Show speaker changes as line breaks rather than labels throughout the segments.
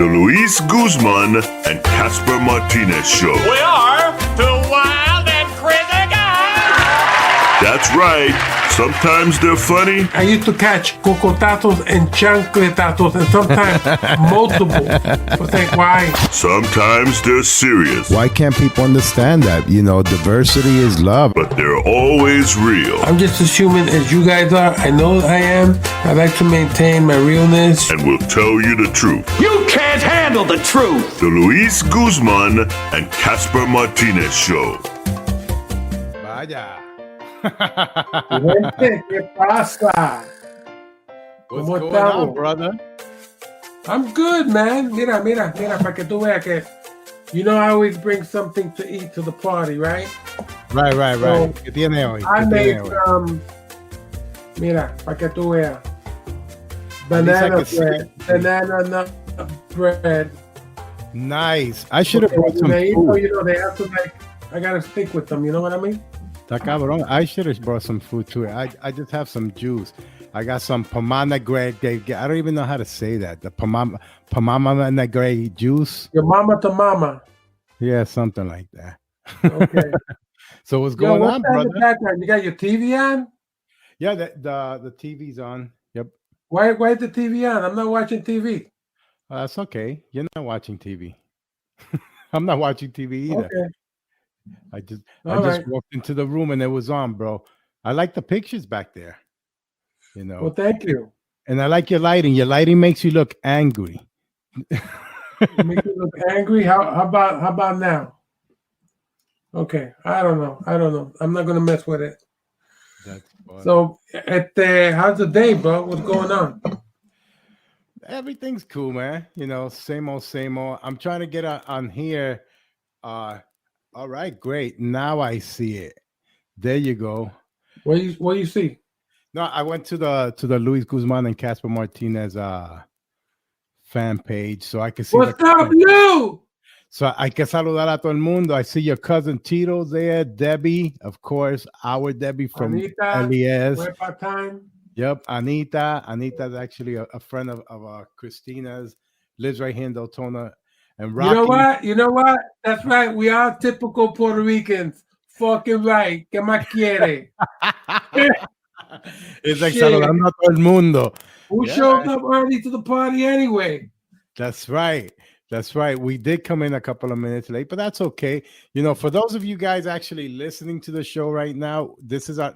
The Luis Guzman and Casper Martinez Show.
We are two wild and crazy guys.
That's right. Sometimes they're funny.
I used to catch cocotazos and chancletazos and sometimes multiple. But like, why?
Sometimes they're serious.
Why can't people understand that? You know, diversity is love.
But they're always real.
I'm just as human as you guys are. I know I am. I like to maintain my realness.
And we'll tell you the truth.
You can't handle the truth.
The Luis Guzman and Casper Martinez Show.
Vaya.
¿Qué pasa?
What's
¿Cómo
going
estamos?
on, brother?
I'm good, man. Mira, para que tú veas que, you know, I always bring something to eat to the party, right?
Right.
So,
¿Qué tiene hoy?
I made mira, para que tú veas. Banana nut bread.
Nice. I should have brought some food.
You know, they have to like, I gotta stick with them, you know what I mean?
Está cabrón. I should have brought some food too. I just have some juice. I got some pomegranate. I don't even know how to say that. The pomegranate juice.
Your mama to mama.
Yeah, something like that.
Okay.
So what's going on, brother?
You got your TV on?
Yeah, the TV's on. Yep.
Why is the TV on? I'm not watching TV.
That's okay. You're not watching TV. I'm not watching TV either.
Okay.
I just walked into the room and it was on, bro. I like the pictures back there. You know.
Well, thank you.
And I like your lighting. Your lighting makes you look angry.
Make you look angry. How about now? Okay. I don't know. I'm not gonna mess with it.
That's funny.
So how's the day, bro? What's going on?
Everything's cool, man. You know, same old. I'm trying to get on here. All right, great. Now I see it. There you go.
What you see?
No, I went to the Luis Guzman and Casper Martinez fan page, so I can see.
What's up, you?
So I can saludar a todo el mundo. I see your cousin Tito there, Debbie, of course, our Debbie from
Anita,
LES.
right by time.
Yep, Anita. Anita's actually a friend of Christina's. Lives right here in Deltona. And Rocky.
You know what? That's right. We are typical Puerto Ricans. Fucking right. ¿Qué más quiere?
It's like saludando a todo el mundo.
Who showed up early to the party anyway?
That's right. We did come in a couple of minutes late, but that's okay. You know, for those of you guys actually listening to the show right now, this is our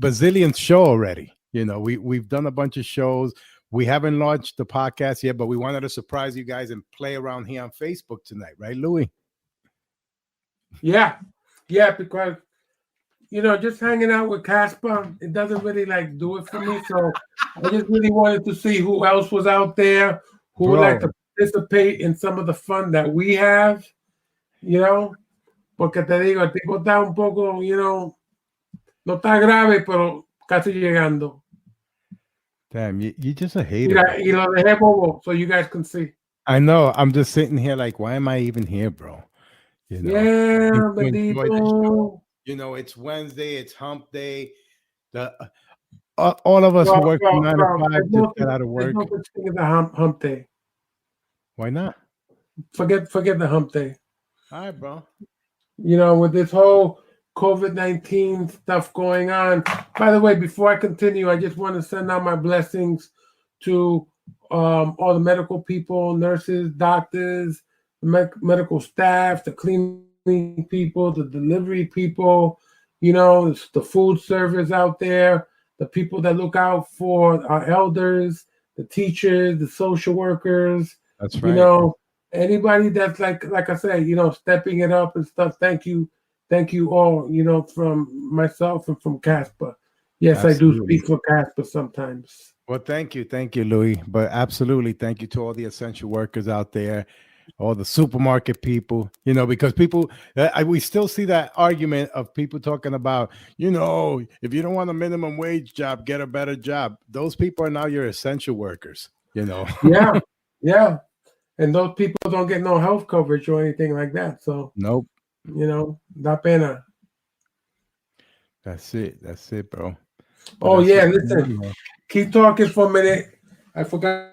bazillionth show already. You know, we've done a bunch of shows. We haven't launched the podcast yet, but we wanted to surprise you guys and play around here on Facebook tonight, right, Louis?
Yeah, because you know, just hanging out with Casper, it doesn't really like do it for me. So I just really wanted to see who else was out there who would like to participate in some of the fun that we have, you know. Porque te digo, el tipo está un poco, you know, no está grave, pero casi llegando.
Damn, you're just a hater.
Y lo dejé bobo so you guys can see.
I know. I'm just sitting here like, why am I even here, bro? You know,
yeah, Benito.
You know, it's Wednesday. It's hump day. All of us who work 9 to 5 just get out of work.
There's no such thing as a hump day.
Why not?
Forget the hump day.
All right, bro.
You know, with this whole COVID-19 stuff going on. By the way, before I continue, I just want to send out my blessings to all the medical people, nurses, doctors, medical staff, the cleaning people, the delivery people, you know, the food service out there, the people that look out for our elders, the teachers, the social workers.
That's right.
You know, anybody that's like I said, you know, stepping it up and stuff. Thank you all, you know, from myself and from Casper. Yes, absolutely. I do speak for Casper sometimes.
Well, thank you, Louis. But absolutely, thank you to all the essential workers out there, all the supermarket people, you know, because people, we still see that argument of people talking about, you know, if you don't want a minimum wage job, get a better job. Those people are now your essential workers, you know.
Yeah. And those people don't get no health coverage or anything like that. So,
nope.
You know, da pena.
That's it, bro.
Oh, yeah, listen. Keep talking for a minute. I forgot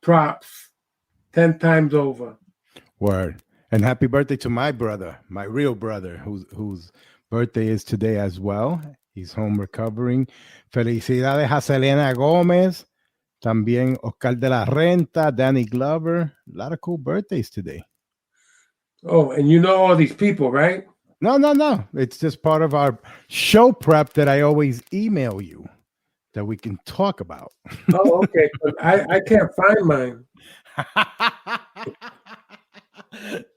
props 10 times over.
Word. And happy birthday to my brother, my real brother, whose birthday is today as well. He's home recovering. Felicidades a Selena Gomez. También Oscar de la Renta, Danny Glover. A lot of cool birthdays today.
Oh, and you know all these people, right?
No. It's just part of our show prep that I always email you that we can talk about.
Oh, okay. I can't find mine.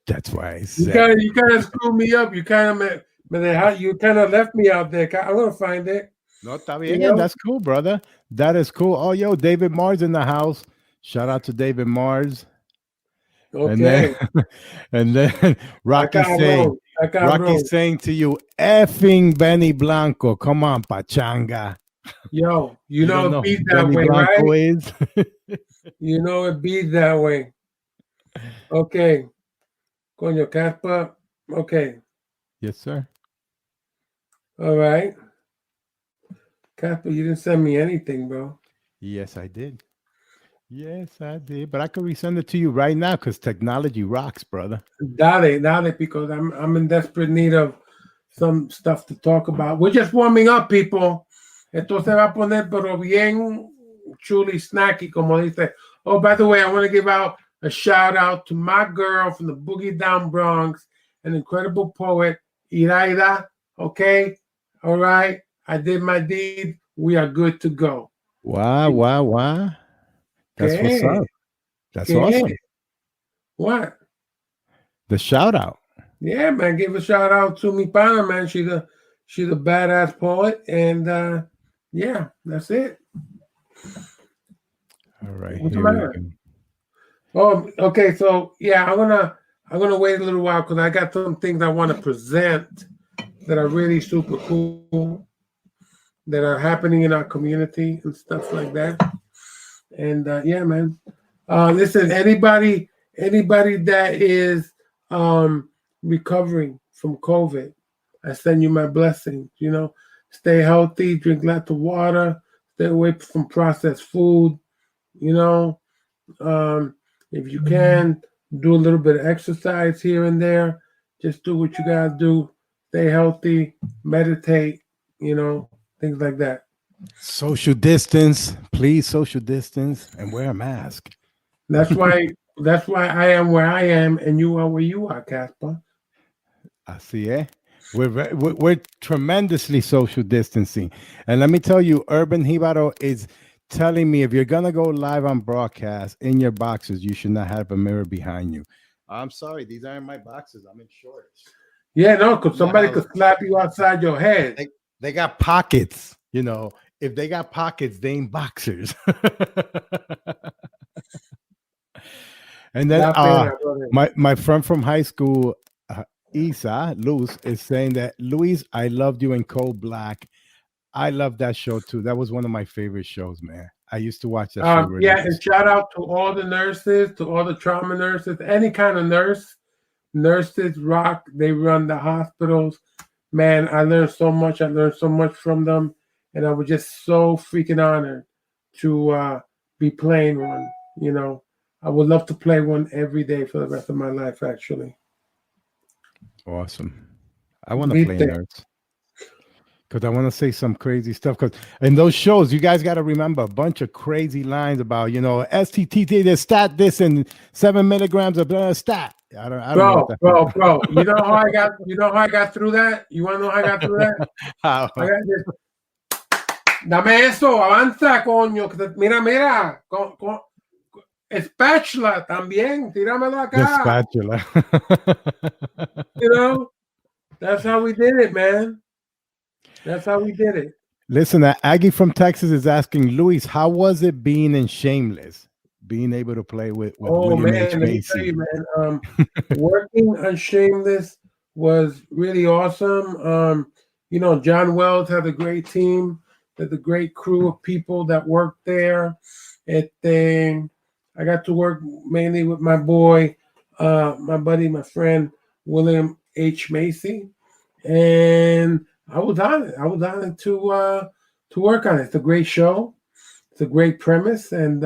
That's why I said
You kind of screwed me up. You kind of left me out there. I'm gonna find it.
No, está bien. That's cool, brother. That is cool. Oh, yo, David Mars in the house. Shout out to David Mars.
Okay.
And then Rocky's saying to you, effing Benny Blanco. Come on, pachanga.
Yo, you know it beat that
Benny
way,
Blanco
right?
Is.
You know it beat that way. Okay. Coño, Casper. Okay.
Yes, sir.
All right. Casper, you didn't send me anything, bro.
Yes, I did. But I could resend it to you right now because technology rocks, brother.
Dale, because I'm in desperate need of some stuff to talk about. We're just warming up, people. Esto se va a poner pero bien chuli snacky, como dice. Oh, by the way, I want to give out a shout out to my girl from the Boogie Down Bronx, an incredible poet, Iraida. Okay? All right. I did my deed. We are good to go.
Wow. That's what's up. That's awesome.
What?
The shout out.
Yeah, man. Give a shout out to mi pana, man. She's a badass poet. And yeah, that's it.
All right.
What's the matter? Oh, okay. So yeah, I'm gonna wait a little while because I got some things I want to present that are really super cool that are happening in our community and stuff like that. And yeah, man. Listen, anybody that is recovering from COVID, I send you my blessings. You know, stay healthy, drink lots of water, stay away from processed food. You know, if you can, do a little bit of exercise here and there. Just do what you gotta do. Stay healthy, meditate. You know, things like that.
Social distance, please. Social distance and wear a mask.
That's why I am where I am, and you are where you are, Casper.
Así es. We're tremendously social distancing, and let me tell you, Urban Jibaro is telling me if you're gonna go live on broadcast in your boxers, you should not have a mirror behind you. I'm sorry, these aren't my boxers. I'm in shorts.
Yeah, no, because somebody could slap you outside your head.
They got pockets, you know. If they got pockets, they ain't boxers. And then my friend from high school, Isa Luz, is saying that, Luis, I loved you in Cold Black. I love that show too. That was one of my favorite shows, man. I used to watch that show.
Yeah, and shout out to all the nurses, to all the trauma nurses, any kind of nurse. Nurses rock. They run the hospitals. Man, I learned so much. I learned so much from them. And I was just so freaking honored to be playing one. You know, I would love to play one every day for the rest of my life, actually.
Awesome. I want to play nerds because I want to say some crazy stuff. Because in those shows, you guys got to remember a bunch of crazy lines about, you know, STT, the stat this and 7 milligrams of stat. I don't know.
Bro. You know how I got through that? You want to know how I got through that?
How?
I got this. Dame eso, avanza, coño. Mira. Con spatula también. Tíramelo acá.
The spatula.
You know, that's how we did it, man. That's how we did it.
Listen, Aggie from Texas is asking, Luis, how was it being in Shameless? Being able to play with William H.
Let me tell you, man. Working on Shameless was really awesome. You know, John Wells had a great team. There's a great crew of people that worked there. I got to work mainly with my boy, my buddy, my friend, William H. Macy. And I was honored to work on it. It's a great show. It's a great premise. And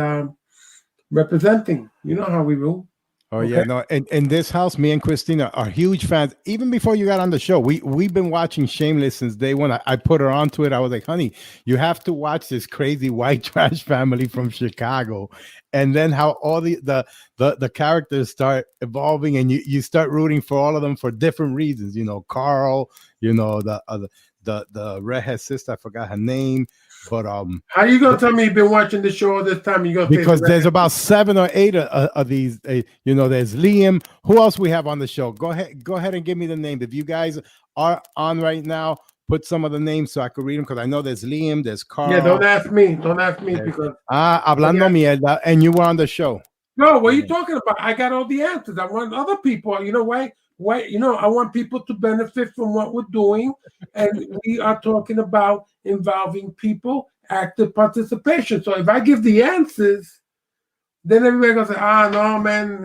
representing. You know how we rule.
Oh yeah, no. In this house, me and Christina are huge fans. Even before you got on the show, we've been watching Shameless since day one. I put her onto it. I was like, honey, you have to watch this crazy white trash family from Chicago, and then how all the characters start evolving, and you start rooting for all of them for different reasons. You know, Carl. You know the redhead sister. I forgot her name. But
how you gonna tell me you've been watching the show all this time? You gonna
because there's about 7 or 8 of these. You know, there's Liam. Who else we have on the show? Go ahead and give me the name. If you guys are on right now, put some of the names so I could read them, because I know there's Liam, there's Carl.
Yeah, don't ask me because
hablando mierda, and you were on the show.
No, what are you talking about? I got all the answers. I want other people. You know why? You know, I want people to benefit from what we're doing, and we are talking about involving people, active participation. So if I give the answers, then everybody gonna say, no, man,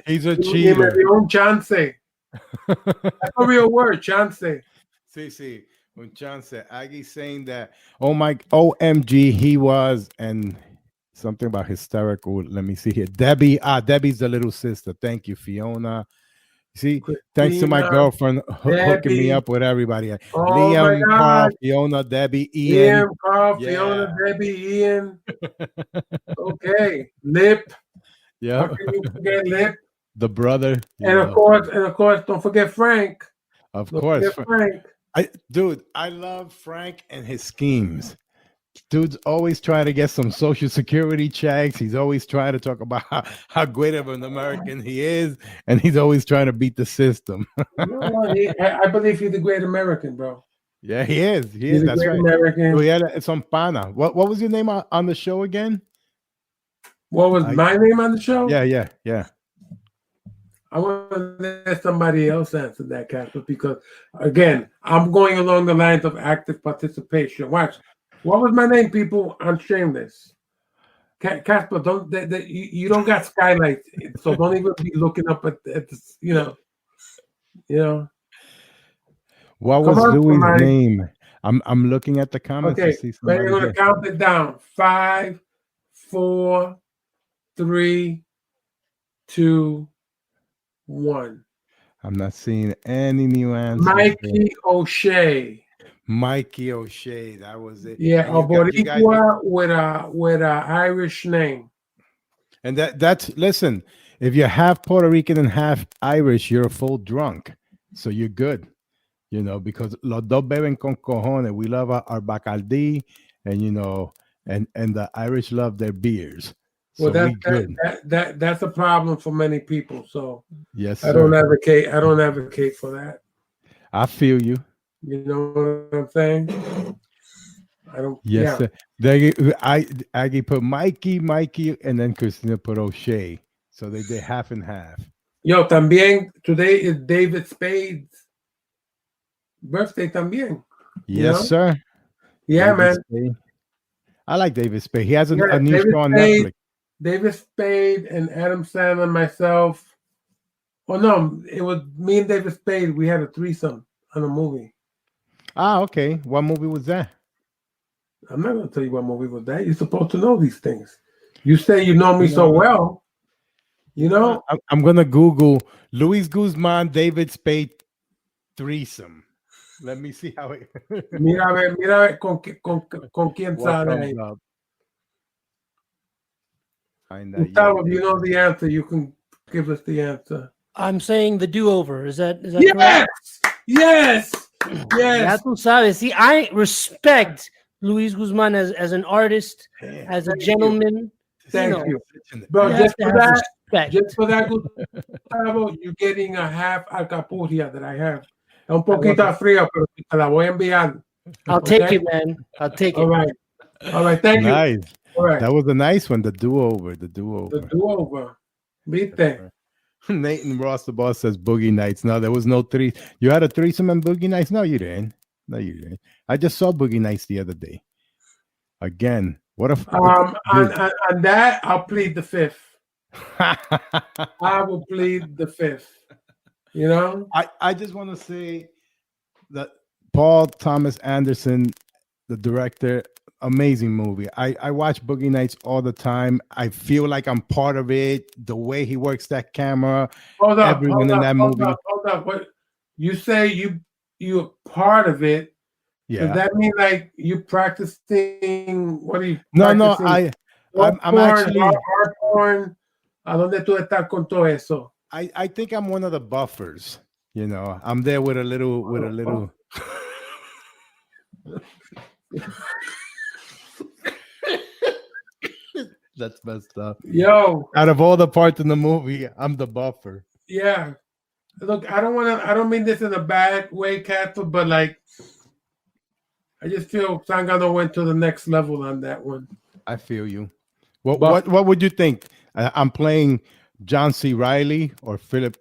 he's a cheater.
Chance. That's a real word, chance.
Sí, un chance. Aggie saying that, oh my, OMG, he was, and something about hysterical. Let me see here. Debbie, Debbie's the little sister. Thank you, Fiona. See, thanks to my girlfriend hooking me up with everybody. Liam, Carl, Fiona, Debbie, Ian.
Liam, Carl, Fiona, Debbie, Ian. Okay, Lip.
Yeah.
How can you forget Lip?
The brother.
And of course, don't forget Frank.
Of course, Frank. Dude, I love Frank and his schemes. Dude's always trying to get some social security checks. He's always trying to talk about how great of an American he is, and he's always trying to beat the system.
I believe he's a great American, bro.
Yeah, he is. He's that's right.
American.
It's on Pana. What was your name on the show again?
What was my name on the show?
Yeah.
I want to let somebody else answer that, Casper, because again, I'm going along the lines of active participation. Watch. What was my name, people? I'm Shameless. Casper, you don't got skylights, so don't even be looking up at this, you know.
What was Louis' name? I'm looking at the comments.
Okay, we're going to count it down. 5, 4, 3, 2, 1.
I'm not seeing any new answers. Mikey O'Shea, that was it.
Yeah, a Boricua with a Irish name.
And that's listen. If you're half Puerto Rican and half Irish, you're a full drunk, so you're good. You know, because los dos beben con cojones. We love our Bacardi, and you know, and the Irish love their beers. So
well, that's a problem for many people. So
yes,
I don't advocate for that.
I feel you.
You know what I'm saying? I don't.
Yes, sir. Aggie put Mikey, and then Christina put O'Shea. So they did half and half.
Yo, también today is David Spade's birthday también.
Yes, sir.
Yeah,
David
man.
Spade. I like David Spade. He has a new show on Netflix.
David Spade and Adam Sandler and myself. Oh no, it was me and David Spade. We had a threesome on a movie.
Okay. What movie was that?
I'm not going to tell you what movie was that. You're supposed to know these things. You say you know me so well. You know?
I'm going to Google Luis Guzman, David Spade threesome. Let me see how it...
mira con quién sale. Gustavo, if you know the answer, you can give us the answer.
I'm saying the do-over. Is that
correct? Yes!
Ya tú sabes. See, I respect Luis Guzman as an artist, as a gentleman.
Thank you. Bro, just for that, Gustavo, you're getting a half alcapurria that I have. Un poquito fría, pero te la voy a enviar.
I'll take it, man. I'll take it.
All right. Thank you.
Nice.
All right.
That was a nice one. The do-over.
Viste.
Nathan Ross, the boss, says Boogie Nights. No, there was no three. You had a threesome and Boogie Nights? No, you didn't. I just saw Boogie Nights the other day. Again, what if?
On that, I'll plead the fifth. I will plead the fifth. You know?
I just want to say that Paul Thomas Anderson, the director amazing movie. I watch Boogie Nights all the time. I feel like I'm part of it. The way he works that camera, everyone in that movie.
Hold up. What you say? You're part of it.
Yeah.
Does that mean like you practicing? What are you?
No,
practicing?
I'm actually.
Hard porn. ¿A dónde tú estás con todo eso?
I think I'm one of the buffers. You know, I'm there with a little. That's messed up.
Yo,
out of all the parts in the movie, I'm the buffer.
Yeah. Look, I don't mean this in a bad way, Casper, but like I just feel Sangano went to the next level on that one.
I feel you. What would you think? I'm playing John C. Reilly or Philip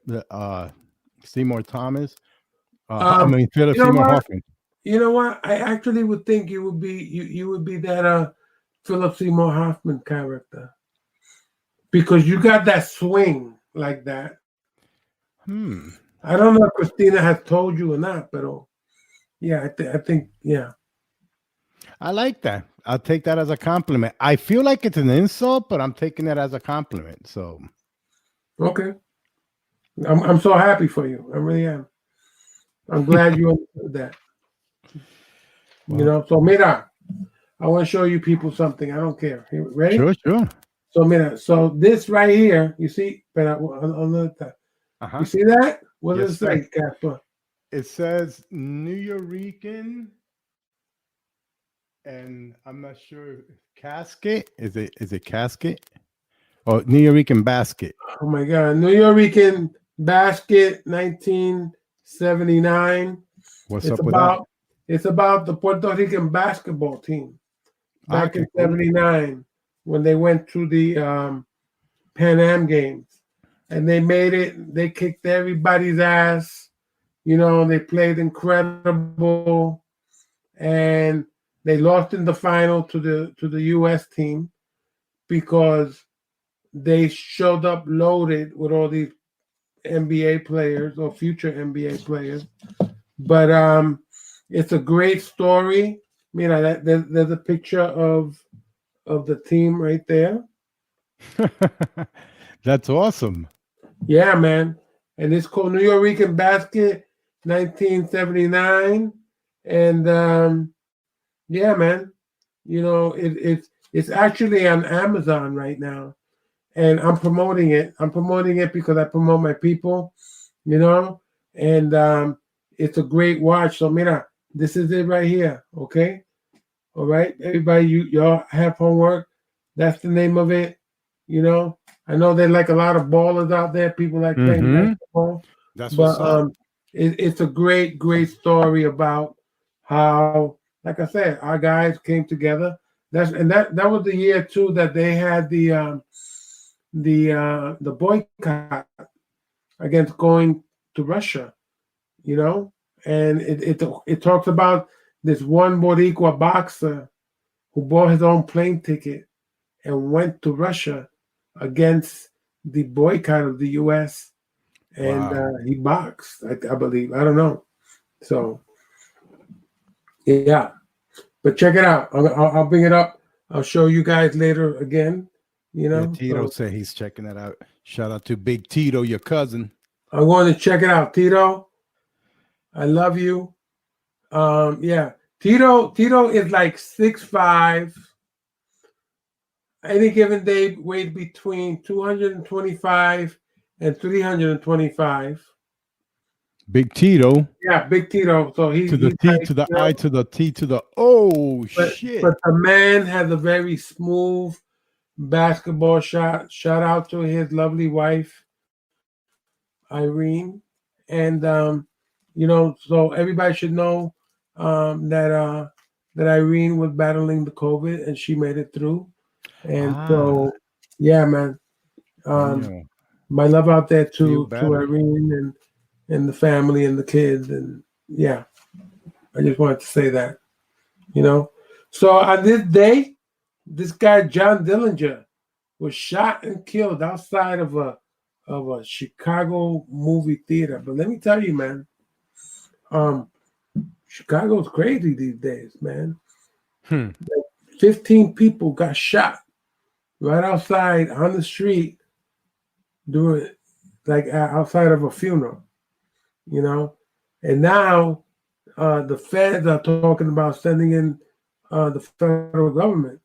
Seymour Thomas. Philip Seymour Hoffman.
You know what? I actually would think you would be that Philip Seymour Hoffman character because you got that swing like that. I don't know if Christina has told you or not, but yeah, I think yeah.
I like that. I'll take that as a compliment. I feel like it's an insult, but I'm taking it as a compliment. So,
okay, I'm so happy for you. I really am. I'm glad you understood that. Well, you know, so mira, I want to show you people something. I don't care. Ready?
Sure.
So mira, so this right here, you see, you see that? What does it say, Casper?
It says Nuyorican, and I'm not sure. Casket? Is it casket? Oh, Nuyorican basket.
Oh my God, Nuyorican basket, 1979.
What's up with that?
It's about the Puerto Rican basketball team back in '79 when they went to the Pan Am Games. And they made it. They kicked everybody's ass. You know, they played incredible, and they lost in the final to the U.S. team because they showed up loaded with all these NBA players or future NBA players. But it's a great story. You know, there's a picture of the team right there.
That's awesome.
Yeah, man. And it's called Nuyorican Basket 1979. And yeah, man. You know, it's actually on Amazon right now. And I'm promoting it. I'm promoting it because I promote my people, you know, and it's a great watch. So mira, this is it right here. Okay. All right. Everybody, y'all have homework. That's the name of it. You know, I know there's like a lot of ballers out there. People like playing basketball.
That's what's up.
It's a great story about how, like I said, our guys came together. That was the year too that they had the boycott against going to Russia. You know, and it talks about this one Boricua boxer who bought his own plane ticket and went to Russia against the boycott of the U.S. and he boxed, I believe. I don't know. So, yeah. But check it out. I'll bring it up. I'll show you guys later again. You know,
Tito said he's checking that out. Shout out to Big Tito, your cousin.
I'm going to check it out, Tito. I love you. Yeah. Tito is like 6'5". Any given day weighs between 225 and 325.
Big Tito.
Yeah, Big Tito. So he's
to the T like, to the I to the T to the shit.
But the man has a very smooth basketball shot. Shout out to his lovely wife, Irene. And you know, so everybody should know that Irene was battling the COVID and she made it through. And so, yeah, man. My love out there to Irene and the family and the kids. And yeah, I just wanted to say that, you know. So on this day, this guy, John Dillinger, was shot and killed outside of a Chicago movie theater. But let me tell you, man, Chicago's crazy these days, man. 15 people got shot right outside on the street doing like outside of a funeral, you know. And now the feds are talking about sending in the federal government,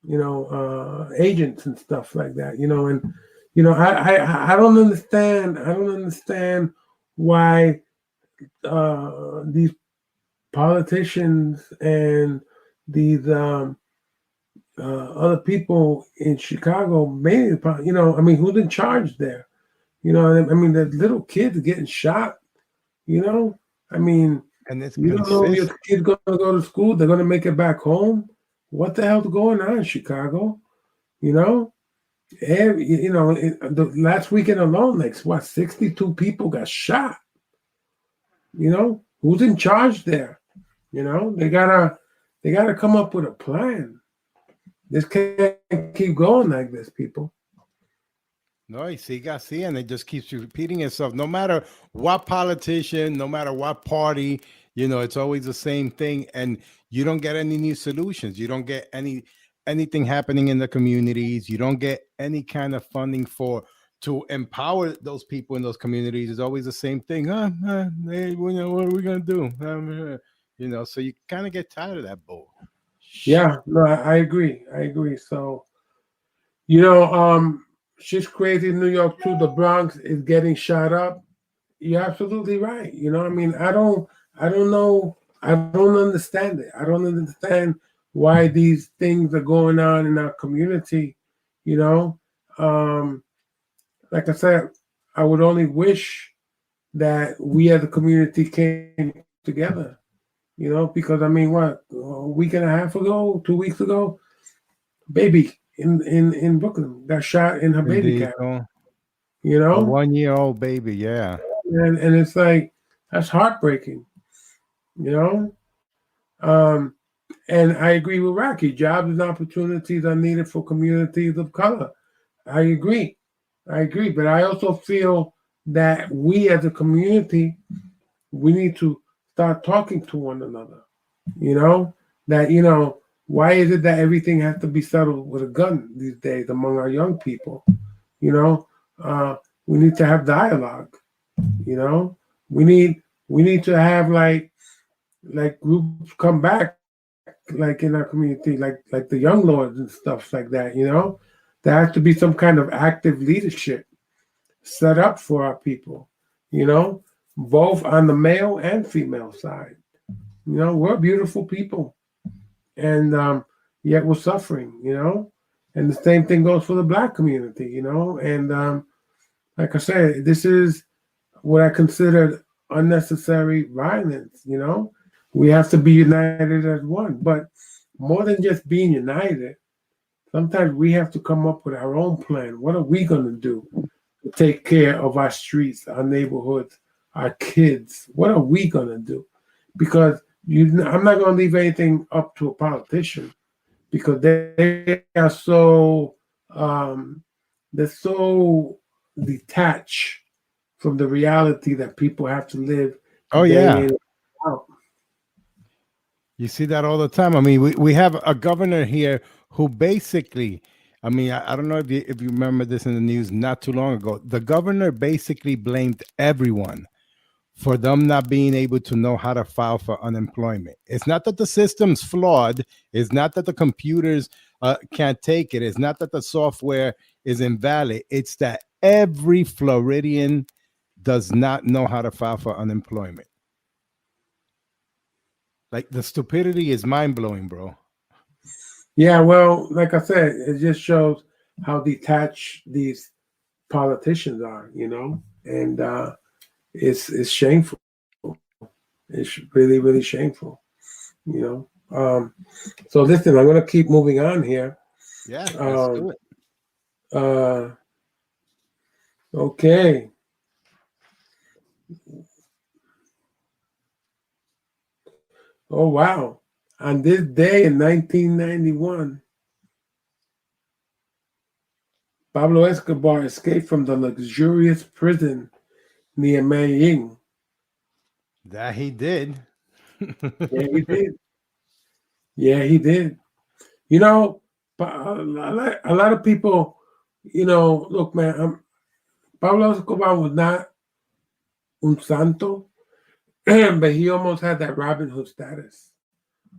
you know, agents and stuff like that, you know. And you know, I don't understand. I don't understand why these politicians and these other people in Chicago, mainly, you know, I mean, who's in charge there? You know, I mean, the little kids getting shot. You know, I mean,
And it's
you don't know if your
consistent.
kid's going to go to school. They're going to make it back home. What the hell's going on in Chicago? You know, the last weekend alone, like what, 62 people got shot. You know, who's in charge there? You know, they gotta come up with a plan. This can't keep going like this, people.
No, you see, and it just keeps repeating itself. No matter what politician, no matter what party, you know, it's always the same thing, and you don't get any new solutions. You don't get anything happening in the communities. You don't get any kind of funding to empower those people in those communities. It's always the same thing. Hey, you know, what are we gonna do? You know, so you kind of get tired of that bull.
Yeah, no, I agree. I agree. So, you know, shit's crazy in New York too. The Bronx is getting shot up. You're absolutely right. You know, I mean, I don't know. I don't understand it. I don't understand why these things are going on in our community. You know, like I said, I would only wish that we as a community came together. You know, because I mean, what, a week and a half ago, 2 weeks ago, baby in Brooklyn got shot in her baby carriage. You
A
know,
1-year-old baby, yeah.
and it's like that's heartbreaking. You know, and I agree with Rocky. Jobs and opportunities are needed for communities of color. I agree, but I also feel that we as a community, we need to start talking to one another. You know, that, you know, why is it that everything has to be settled with a gun these days among our young people? You know, we need to have dialogue. You know, we need to have like groups come back, like in our community, like the Young Lords and stuff like that. You know, there has to be some kind of active leadership set up for our people. You know, both on the male and female side. You know, we're beautiful people, and yet we're suffering. You know, and the same thing goes for the Black community. You know, and like I said, this is what I consider unnecessary violence. You know, we have to be united as one. But more than just being united, sometimes we have to come up with our own plan. What are we going to do to take care of our streets, our neighborhoods, our kids? What are we going to do? Because I'm not going to leave anything up to a politician, because they are so they're so detached from the reality that people have to live.
Oh yeah,
in and out.
you see that all the time. I mean, we have a governor here who basically, I mean, I don't know if you remember this in the news not too long ago. The governor basically blamed everyone for them not being able to know how to file for unemployment. It's not that the system's flawed. It's not that the computers can't take it. It's not that the software is invalid. It's that every Floridian does not know how to file for unemployment. Like, the stupidity is mind-blowing, bro.
Yeah, well, like I said, it just shows how detached these politicians are, you know, and it's shameful. It's really, really shameful, you know. So listen, I'm gonna keep moving on here.
Yeah, let's do it.
Okay. Oh wow! On this day in 1991, Pablo Escobar escaped from the luxurious prison near Medellin.
That he did.
Yeah, he did. Yeah, he did. You know, but a lot of people, you know, look, man, Pablo Escobar was not un santo, but he almost had that Robin Hood status.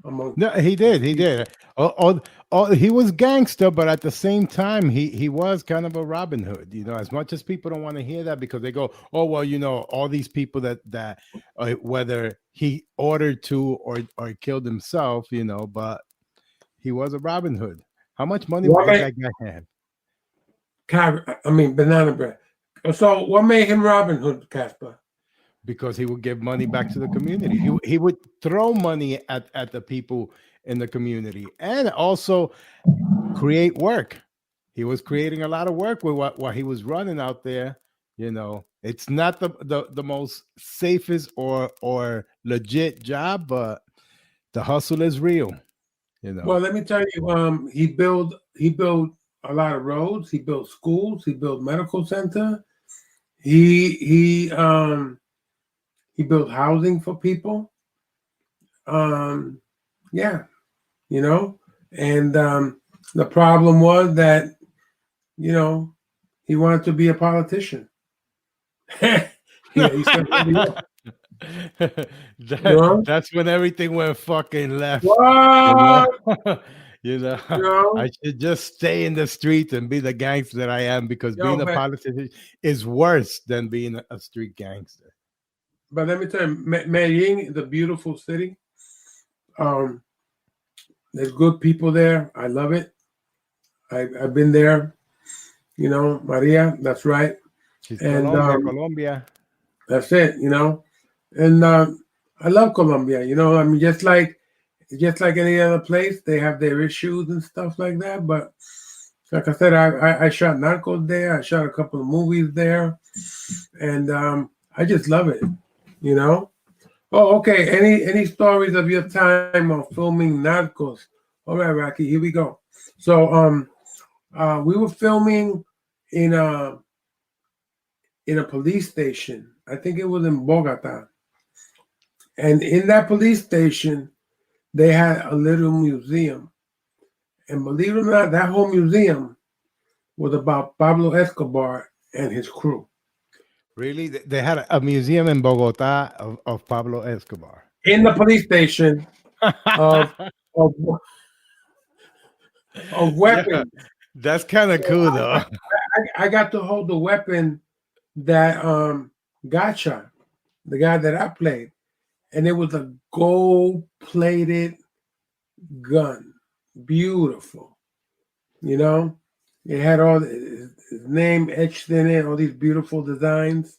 No, he did. He did. He was gangster, but at the same time, he was kind of a Robin Hood. You know, as much as people don't want to hear that because they go, "Oh well, you know, all these people that whether he ordered to or killed himself, you know, but he was a Robin Hood." How much money would that guy have?
Banana bread. So, what made him Robin Hood, Casper?
Because he would give money back to the community. He would throw money at the people in the community and also create work. He was creating a lot of work with what he was running out there. You know, it's not the most safest or legit job, but the hustle is real. You know.
Well, let me tell you, he built a lot of roads. He built schools. He built medical center. He built housing for people. Yeah, you know, and the problem was that, you know, he wanted to be a politician. He said,
that's when everything went fucking left.
What?
You know, I should just stay in the street and be the gangster that I am because being a politician is worse than being a street gangster.
But let me tell you, Medellin is a beautiful city. There's good people there. I love it. I've been there. You know, Maria, that's right.
She's Colombia.
That's it, you know. And I love Colombia, you know. I mean, just like any other place, they have their issues and stuff like that. But like I said, I shot Narcos there. I shot a couple of movies there. And I just love it, you know. Oh, okay. Any stories of your time of filming Narcos? All right, Rocky, here we go. So we were filming in a police station. I think it was in Bogota. And in that police station, they had a little museum. And believe it or not, that whole museum was about Pablo Escobar and his crew.
Really? They had a museum in Bogota of Pablo Escobar.
In the police station of weapons.
Yeah, that's kind of cool, though.
I got to hold the weapon that Gotcha, the guy that I played, and it was a gold-plated gun, beautiful. You know, it had all his name etched in it, all these beautiful designs.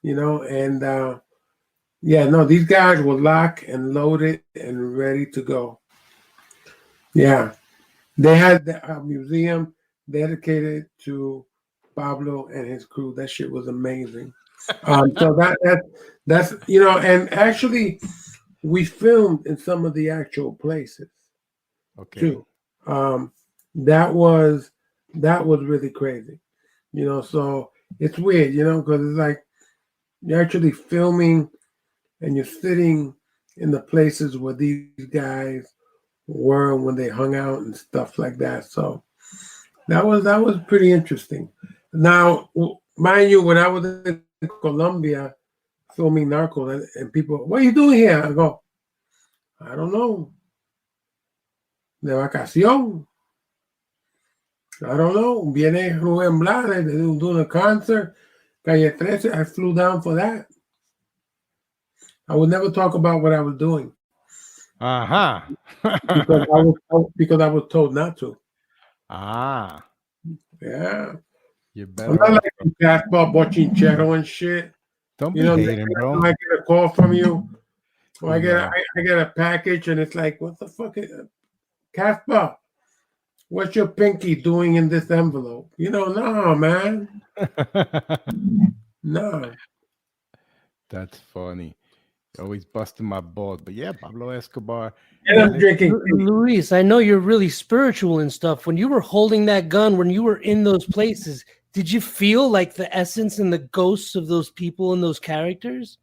You know, and yeah, no, these guys were locked and loaded and ready to go. Yeah, they had a museum dedicated to Pablo and his crew. That shit was amazing. So that's you know, and actually, we filmed in some of the actual places.
Okay.
Too. That was really crazy. You know, so it's weird, you know, because it's like you're actually filming and you're sitting in the places where these guys were when they hung out and stuff like that. So that was pretty interesting. Now, mind you, when I was in Colombia filming Narcos, and people, what are you doing here? I go, I don't know. De vacación. I don't know. Viene Rubén Blades doing a concert. Calle 13. I flew down for that. I would never talk about what I was doing. because I was told not to. Yeah.
You better.
I'm not like you, Casper, bochinchero and shit.
Don't be hating, bro.
I get a call from you. Or I get a package and it's like, what the fuck is Casper? What's your pinky doing in this envelope? You know, no, man. No.
That's funny. Always busting my balls. But yeah, Pablo Escobar.
And I'm drinking.
Luis, I know you're really spiritual and stuff. When you were holding that gun, when you were in those places, did you feel like the essence and the ghosts of those people and those characters?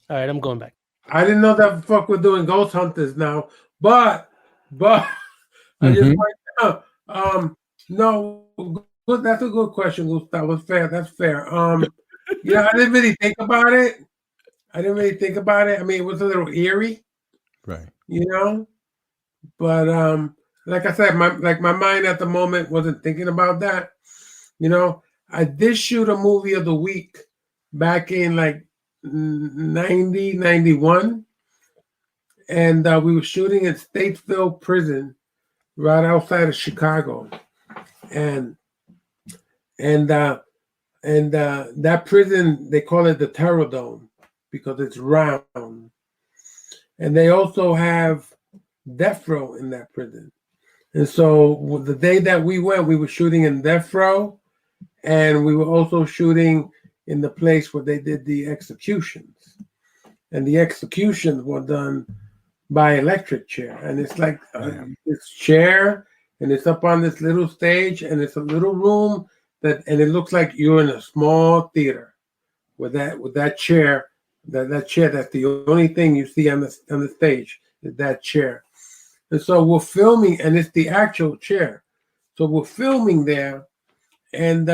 All right, I'm going back.
I didn't know that fuck we're doing ghost hunters now. But I just
Mhm.
want no, good. That's a good question, Gustavo. Fair. That's fair. I didn't really think about it. I mean, it was a little eerie,
Right.
you know. But like I said, my mind at the moment wasn't thinking about that. I did shoot a movie of the week back in like 90, 91, and we were shooting in Statesville Prison, right outside of Chicago, and and uh, that prison, they call it the Terror Dome because it's round, and they also have death row in that prison. And so the day that we went, we were shooting in death row, and we were also shooting in the place where they did the executions. And the executions were done by electric chair, and it's like this chair, and it's up on this little stage, and it's a little room and it looks like you're in a small theater with that chair. That chair, that's the only thing you see on the stage, is that chair. And so we're filming, and it's the actual chair. So we're filming there, and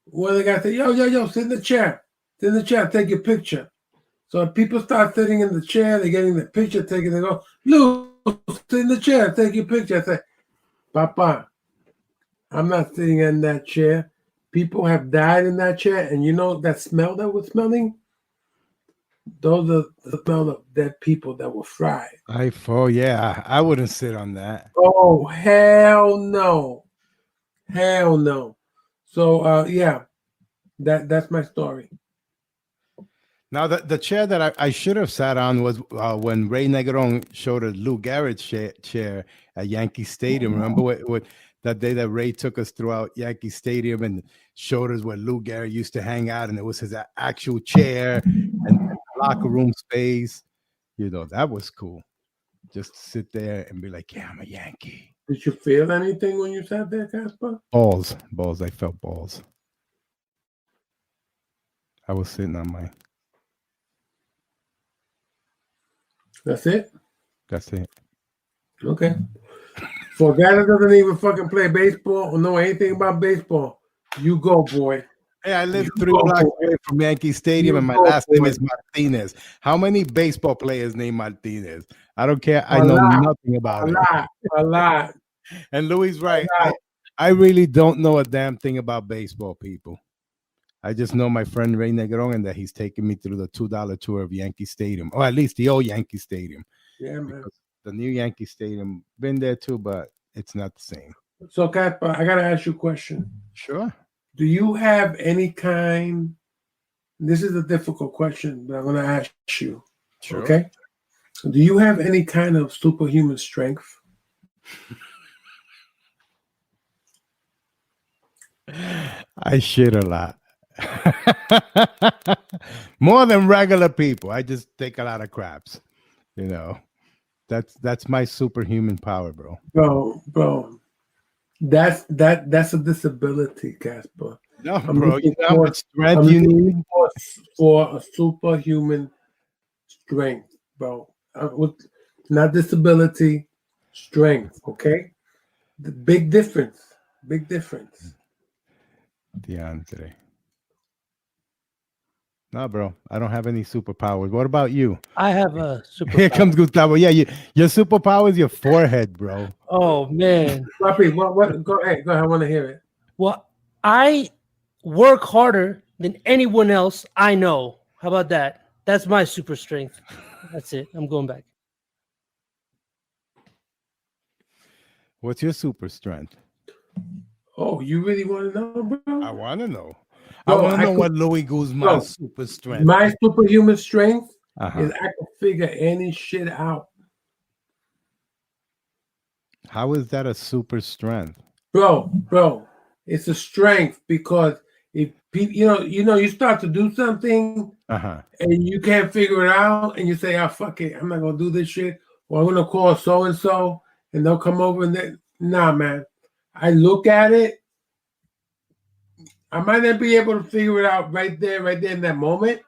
one of the guys said, yo, sit in the chair. Sit in the chair, take your picture. So people start sitting in the chair, they're getting the picture taken, they go, Lou, sit in the chair, take your picture. I say, Papa, I'm not sitting in that chair. People have died in that chair, and you know that smell that we're smelling? Those are the smell of dead people that were fried.
Yeah, I wouldn't sit on that.
Oh, hell no. Hell no. So yeah, that's my story.
Now, the chair that I should have sat on was when Ray Negron showed a Lou Gehrig chair at Yankee Stadium. Remember what that day that Ray took us throughout Yankee Stadium and showed us where Lou Gehrig used to hang out, and it was his actual chair and locker room space. That was cool. Just to sit there and be like, yeah, I'm a Yankee.
Did you feel anything when you sat there, Casper?
Balls. I felt balls. I was sitting on my.
That's it?
That's it.
Okay. For a guy that doesn't even fucking play baseball or know anything about baseball, you go, boy.
Hey, I live 3 blocks away from Yankee Stadium, and my last name is Martinez. How many baseball players named Martinez? I don't care. I know nothing about it.
A lot.
And Louis right. I really don't know a damn thing about baseball, people. I just know my friend Ray Negron and that he's taking me through the $2 tour of Yankee Stadium, or at least the old Yankee Stadium.
Yeah, man.
Because the new Yankee Stadium, been there too, but it's not the same.
So, Casper, I got to ask you a question.
Sure.
Do you have any kind, this is a difficult question, but I'm going to ask you.
Sure.
Okay? Do you have any kind of superhuman strength?
I shit a lot. More than regular people. I just take a lot of craps. That's my superhuman power, bro.
Bro. That's a disability, Casper.
No, bro. You know how much strength you need
for a superhuman strength, bro. Not disability, strength. Okay, the big difference.
DeAndre. No, bro. I don't have any superpowers. What about you?
I have a superpower.
Here comes Gustavo. Yeah, your superpower is your forehead, bro.
Oh man.
Papi, what? Go ahead. I want to hear it.
Well, I work harder than anyone else I know. How about that? That's my super strength. That's it. I'm going back.
What's your super strength?
Oh, you really want to know, bro?
I want to know. I want to know what Louis Guzman's super strength.
My superhuman strength
Uh-huh.
is I can figure any shit out.
How is that a super strength?
Bro, it's a strength because if people, you start to do something
Uh-huh.
and you can't figure it out, and you say, "Oh fuck it, I'm not gonna do this shit," or I'm gonna call so and so, and they'll come over and nah, man. I look at it. I might not be able to figure it out right there in that moment.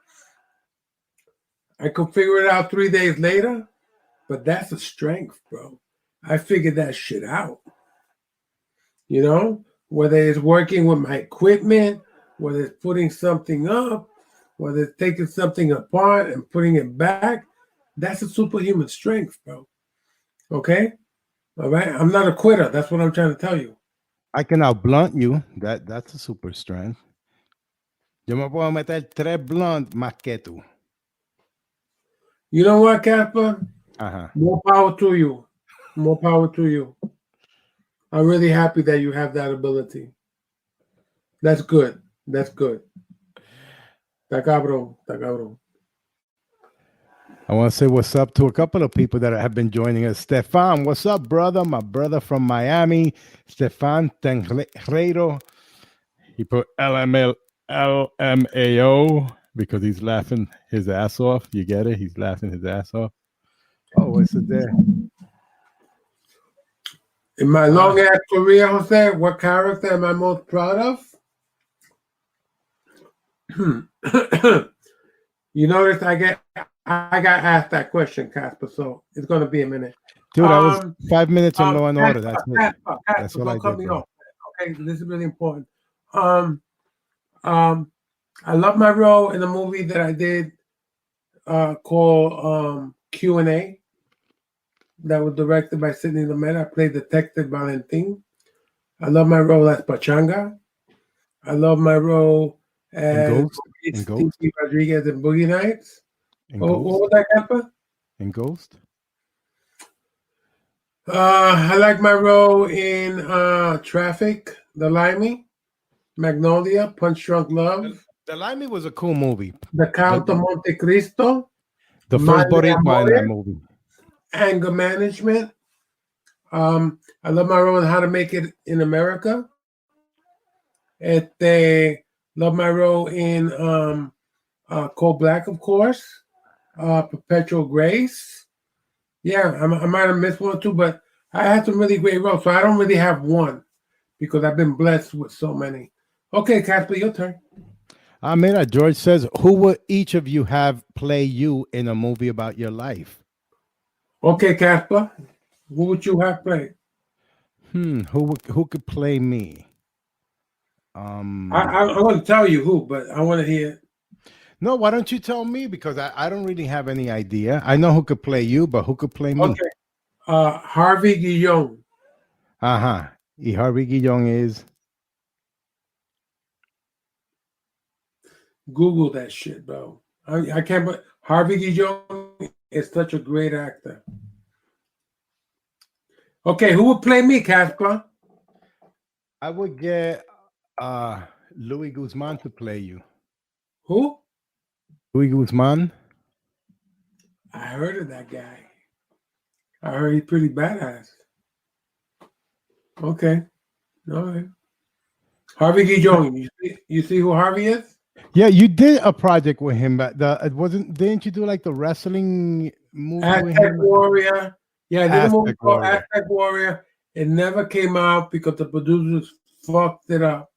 I could figure it out 3 days later, But that's a strength, bro. I figured that shit out. You know, whether it's working with my equipment, whether it's putting something up, whether it's taking something apart and putting it back, that's a superhuman strength, bro. Okay? All right? I'm not a quitter. That's what I'm trying to tell you.
I can outblunt you. That's a super strength. Yo me puedo meter 3 blunt más que tú.
You know what, Casper?
Uh-huh.
More power to you. More power to you. I'm really happy that you have that ability. That's good. That's good. Está cabrón. Está cabrón.
I want to say what's up to a couple of people that have been joining us. Stefan, what's up, brother? My brother from Miami, Stefan Tenreiro. He put LMAO because he's laughing his ass off. You get it? He's laughing his ass off. Oh, what's it there?
In my long ass career, Jose, what character am I most proud of? You notice I got asked that question, Casper, so it's gonna be a minute.
Dude, I was 5 minutes on Law and Order. That's it.
Casper,
That's what I
don't cut
did,
me
bro.
off. Okay, this is really important. I love my role in a movie that I did called Q&A that was directed by Sidney Lumet. I played Detective Valentin. I love my role as Pachanga. I love my role as
Ghost?
Stevie Rodriguez in Boogie Nights. What
Ghost?
was that, Casper?
In Ghost?
I like my role in Traffic, The Limey, Magnolia, Punch Drunk Love,
The Limey was a cool movie.
The Count of Monte Cristo,
The first
Madre
Boricua in that
Amore,
movie.
Anger Management. I love my role in How to Make It in America. Love my role in Cold Black, of course. Perpetual Grace. Yeah, I might have missed one or two, but I had some really great roles. So I don't really have one because I've been blessed with so many. Okay, Casper, your turn.
Mira, George says, who would each of you have play you in a movie about your life?
Okay, Casper, who would you have play?
Who could play me?
I'm going to tell you who, but I want to hear.
No, why don't you tell me? Because I don't really have any idea. I know who could play you, but who could play me?
Okay. Harvey Guillon.
Uh-huh. Y Harvey Guillon is?
Google that shit, bro. I can't, but Harvey Guillon is such a great actor. Okay, who would play me, Casper?
I would get Louis Guzman to play you.
Who?
Louis Guzman?
I heard of that guy. I heard he's pretty badass. Okay. All right. Harvey Guillon. You see who Harvey is?
Yeah, you did a project with him, but didn't you do like the wrestling movie with
Aztec
him?
Warrior. Yeah, I did a movie
Aztec
called
Warrior.
Aztec Warrior. It never came out because the producers fucked it up.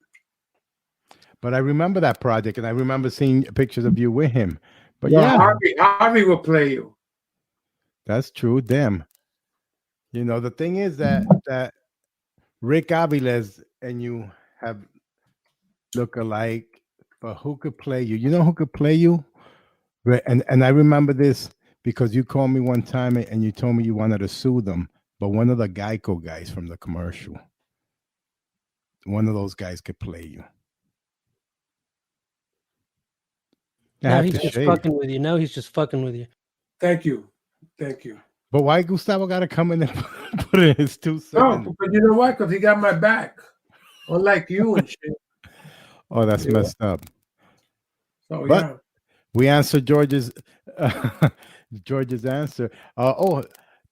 But I remember that project, and I remember seeing pictures of you with him. But
Yeah,
yeah,
Harvey will play you.
that's true. Damn. You know, the thing is that Rick Aviles and you have look alike, but who could play you? You know who could play you? And I remember this because you called me one time and you told me you wanted to sue them, but one of the Geico guys from the commercial, one of those guys could play you.
Now he's just fucking with you. Now he's just fucking with you.
Thank you. Thank you.
But why Gustavo got to come in and put in his 2 cents?
No, because you know what? Because he got my back. Unlike you and shit.
Oh, that's messed up.
So,
but
yeah.
we answered George's answer.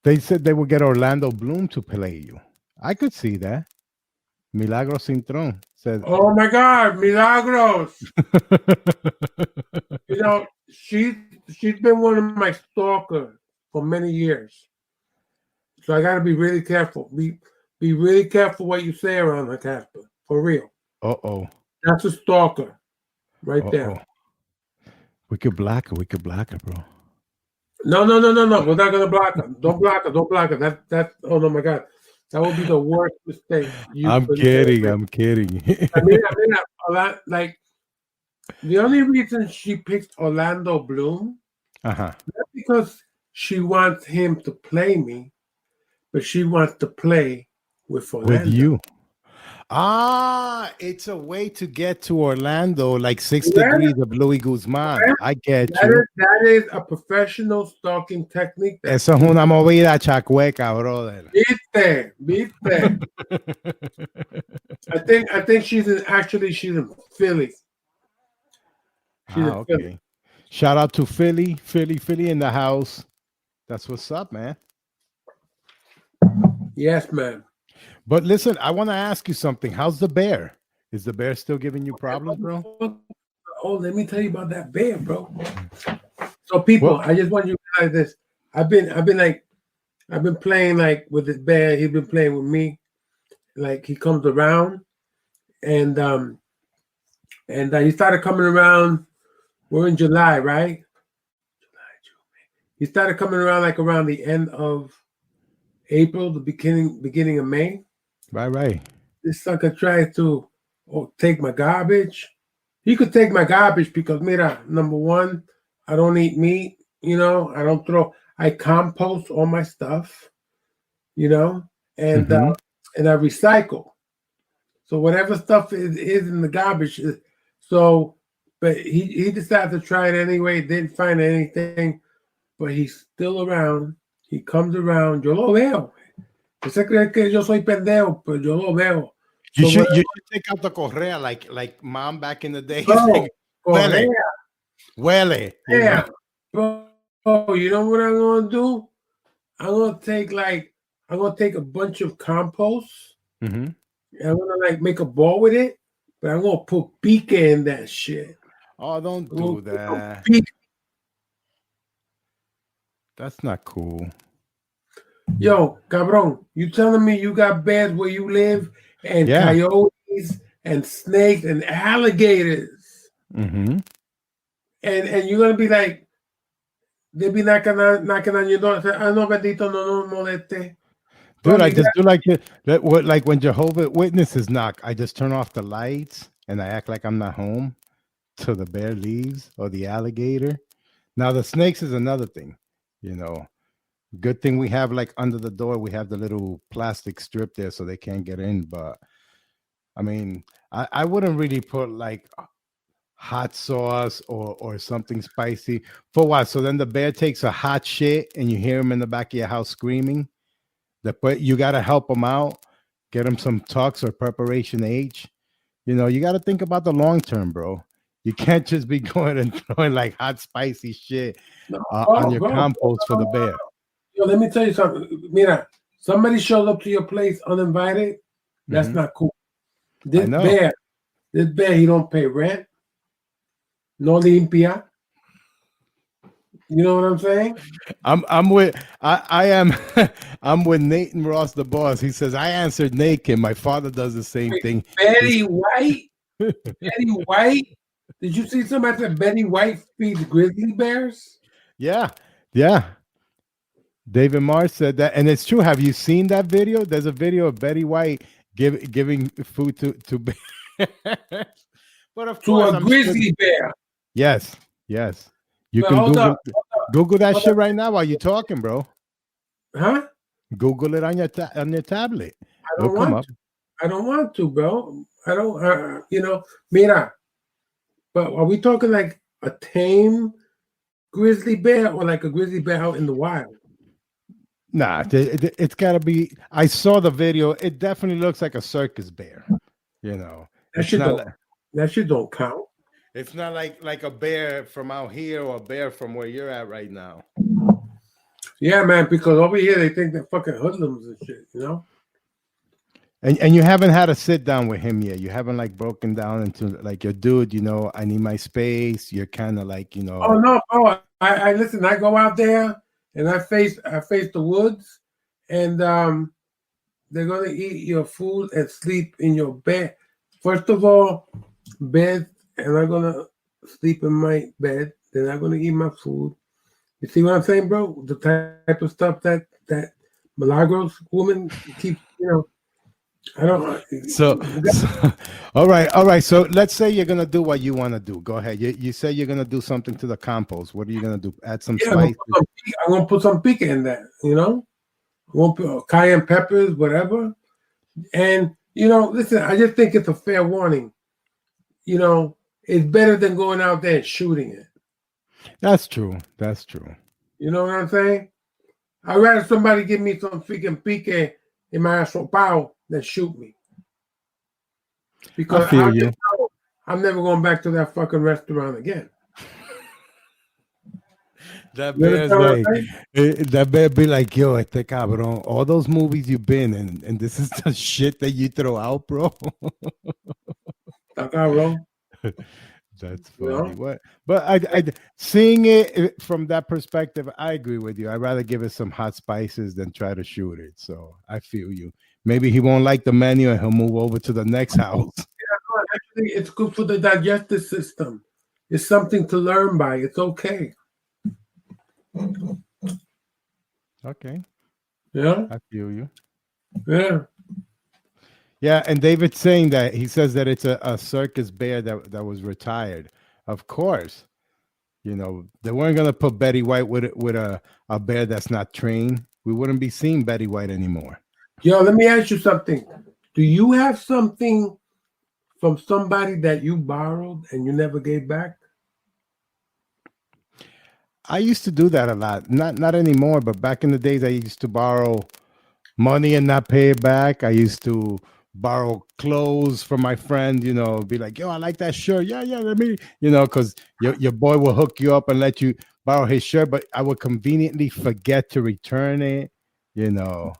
They said they would get Orlando Bloom to play you. I could see that. Milagros Cintrón said.
Oh my God, Milagros! You know, she's been one of my stalkers for many years. So I got to be really careful. Be really careful what you say around her, Casper. For real.
Uh-oh.
That's a stalker, right there.
We could black her. We could black her, bro.
No. We're not gonna block her. Don't block her. Don't block her. That's. Oh no, my God, that would be the worst mistake you
I'm
could ever
kidding.
make.
I'm kidding.
I mean, a lot, like the only reason she picked Orlando Bloom,
Uh-huh.
not because she wants him to play me, but she wants to play with
With
Orlando.
you. Ah, it's a way to get to Orlando, like 6 degrees
Correct?
of Louis Guzman.
Correct?
I get
That
you.
is that is a professional stalking technique. That
Eso es una movida chacueca, brother.
viste. I think she's in Philly. She's in Philly.
Okay. Shout out to Philly in the house. That's what's up, man.
Yes, ma'am.
But listen, I want to ask you something. How's the bear? Is the bear still giving you problems, bro?
Oh, let me tell you about that bear, bro. So, people, I just want you to realize this. I've been playing like with this bear. He's been playing with me. Like he comes around, and he started coming around. We're in July, right? He started coming around like around the end of April, the beginning of May.
Right.
This sucker tried to take my garbage. He could take my garbage because, mira, number one, I don't eat meat. You know, I compost all my stuff. You know, and and I recycle. So whatever stuff is in the garbage. But he decided to try it anyway. Didn't find anything, but he's still around. He comes around. Yo lo veo. Usted cree que yo soy pendejo, pero yo lo veo.
You should take out the correa like mom back in the day.
No, correa.
Huele.
Yeah. Bro, you know what I'm gonna do? I'm gonna take a bunch of compost.
Mm-hmm.
And I'm gonna like make a ball with it, but I'm gonna put pique in that shit.
Oh, don't do that. That's not cool.
Yo, cabron, you telling me you got bears where you live and coyotes and snakes and alligators?
Mm-hmm.
And you're gonna be like, they be knocking on your door. Say, no, bendito, no moleste.
Dude, I just do like when Jehovah's Witnesses knock, I just turn off the lights and I act like I'm not home till the bear leaves or the alligator. Now the snakes is another thing, you know. Good thing we have like under the door, we have the little plastic strip there so they can't get in. But I mean, I wouldn't really put like hot sauce or something spicy. For what? So then the bear takes a hot shit and you hear him in the back of your house screaming. But you got to help them out, get them some Tux or Preparation H. You know, you got to think about the long term, bro. You can't just be going and throwing like hot, spicy shit on your compost for the bear.
Yo, let me tell you something. Mira, somebody shows up to your place uninvited. That's not cool. This bear, he don't pay rent. No limpia. You know what I'm saying?
I'm with I'm with Nathan Ross, the boss. He says I answered naked. My father does the same thing.
Betty White. Betty White. Did you see somebody said Betty White feeds grizzly bears?
Yeah. David Mars said that, and it's true. Have you seen that video? There's a video of Betty White giving food to bears. But of course,
a grizzly bear.
Yes. You can Google that shit right now while you're talking, bro.
Huh?
Google it on your tablet.
I don't want to, bro. I don't. Mira. But are we talking like a tame grizzly bear or like a grizzly bear out in the wild?
Nah, it's got to be. I saw the video. It definitely looks like a circus bear. You know,
that shit don't count.
It's not like a bear from out here or a bear from where you're at right now.
Yeah, man, because over here they think they're fucking hoodlums and shit, you know?
And you haven't had a sit down with him yet. You haven't like broken down into like your dude, you know, I need my space. You're kind of like, you know.
Oh no, I listen, I go out there and I face the woods and they're gonna eat your food and sleep in your bed. First of all, bed. And I'm gonna sleep in my bed. Then I'm gonna eat my food. You see what I'm saying, bro? The type of stuff that Milagros woman keeps, I don't.
So, all right. So let's say you're gonna do what you want to do. Go ahead. You say you're gonna do something to the compost. What are you gonna do? Add some spice.
I'm gonna put some pica in that. I won't put cayenne peppers, whatever. And listen, I just think it's a fair warning. It's better than going out there and shooting it.
That's true.
You know what I'm saying? I'd rather somebody give me some freaking pique in my asopao than shoot me. Because I'm never going back to that fucking restaurant again.
That bear's like, that bear be like, yo, este cabrón, all those movies you've been in, and this is the shit that you throw out, bro. That's funny. What? But I seeing it from that perspective, I agree with you. I'd rather give it some hot spices than try to shoot it. So I feel you. Maybe he won't like the menu and he'll move over to the next house.
Yeah, actually, it's good for the digestive system. It's something to learn by. It's okay.
Okay.
Yeah.
I feel you.
Yeah.
Yeah, and David's saying that he says that it's a circus bear that was retired. Of course, they weren't gonna put Betty White with a bear that's not trained. We wouldn't be seeing Betty White anymore.
Yo, let me ask you something. Do you have something from somebody that you borrowed and you never gave back?
I used to do that a lot. Not anymore, but back in the days, I used to borrow money and not pay it back. I used to borrow clothes from my friend, be like, yo, I like that shirt. Yeah, let me, because your boy will hook you up and let you borrow his shirt, but I would conveniently forget to return it,
So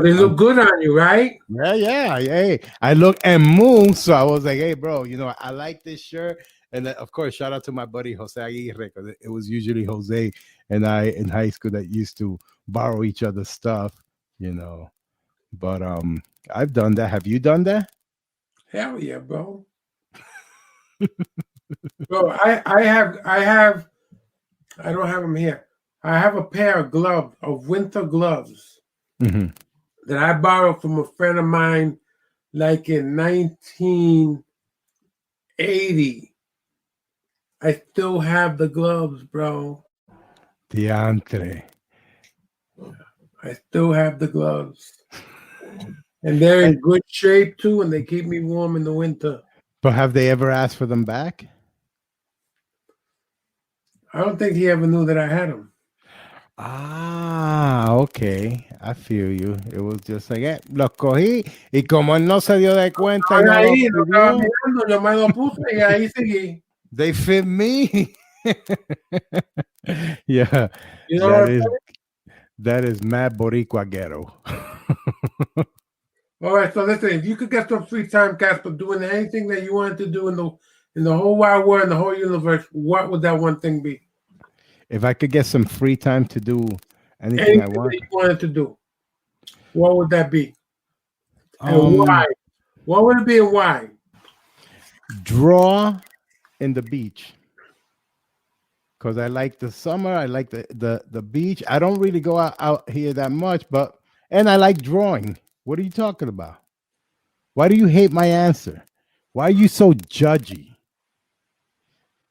they look good on you, right?
Yeah. Hey, I look and move. So I was like, hey, bro, I like this shirt. And then, of course, shout out to my buddy Jose Aguirre, because it was usually Jose and I in high school that used to borrow each other's stuff, But I've done that. Have you done that?
Hell yeah, bro. Bro, I don't have them here. I have a pair of gloves, of winter gloves, that I borrowed from a friend of mine, like in 1980. I still have the gloves, bro.
Diantre.
I still have the gloves. And they're in good shape too, and they keep me warm in the winter.
But have they ever asked for them back?
I don't think he ever knew that I had them.
Ah, okay. I feel you. It was just like, los cogí y como él no se dio de cuenta.
Yo me lo puse y ahí seguí.
They fit me. Yeah. That is mad Boricua ghetto.
All right, so listen, if you could get some free time, Casper, doing anything that you wanted to do in the whole wide world, in the whole universe, what would that one thing be?
If I could get some free time to do anything I want,
that you wanted to do, what would that be? And why? What would it be and why?
Draw in the beach. Because I like the summer, I like the beach. I don't really go out here that much, and I like drawing. What are you talking about? Why do you hate my answer? Why are you so judgy?